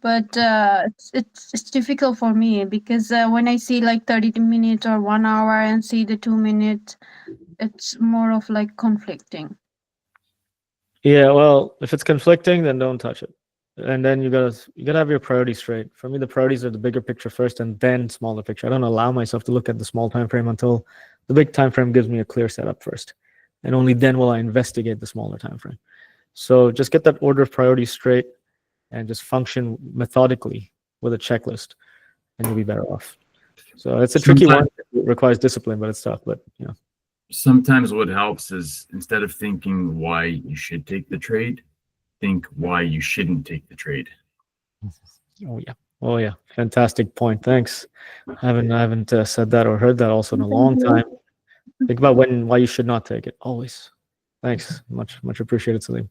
But it's difficult for me because when I see like 30 minutes or 1 hour and see the 2 minutes, it's more of like conflicting. Yeah, well, if it's conflicting, then don't touch it. And then you gotta have your priorities straight. For me, the priorities are the bigger picture first, and then smaller picture. I don't allow myself to look at the small time frame until the big time frame gives me a clear setup first, and only then will I investigate the smaller time frame. So just get that order of priorities straight, and just function methodically with a checklist, and you'll be better off. So it's a tricky one. It requires discipline, but it's tough. But sometimes what helps is instead of thinking why you should take the trade, think why you shouldn't take the trade. Oh yeah, fantastic point. Thanks. I haven't said that or heard that also in a long time. Think about why you should not take it. Always. Thanks. Much appreciated, Salim.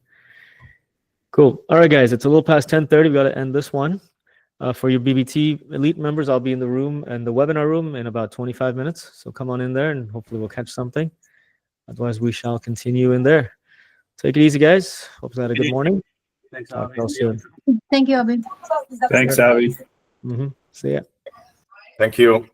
Cool. All right, guys. It's a little past 10:30. We got to end this one. For your BBT Elite members, I'll be in the room and the webinar room in about 25 minutes. So come on in there and hopefully we'll catch something. Otherwise, we shall continue in there. Take it easy, guys. Hope you had a good morning. Thanks, Talk Avi. to you soon. Thank you, Avi. Thanks, Avi. See ya. Thank you.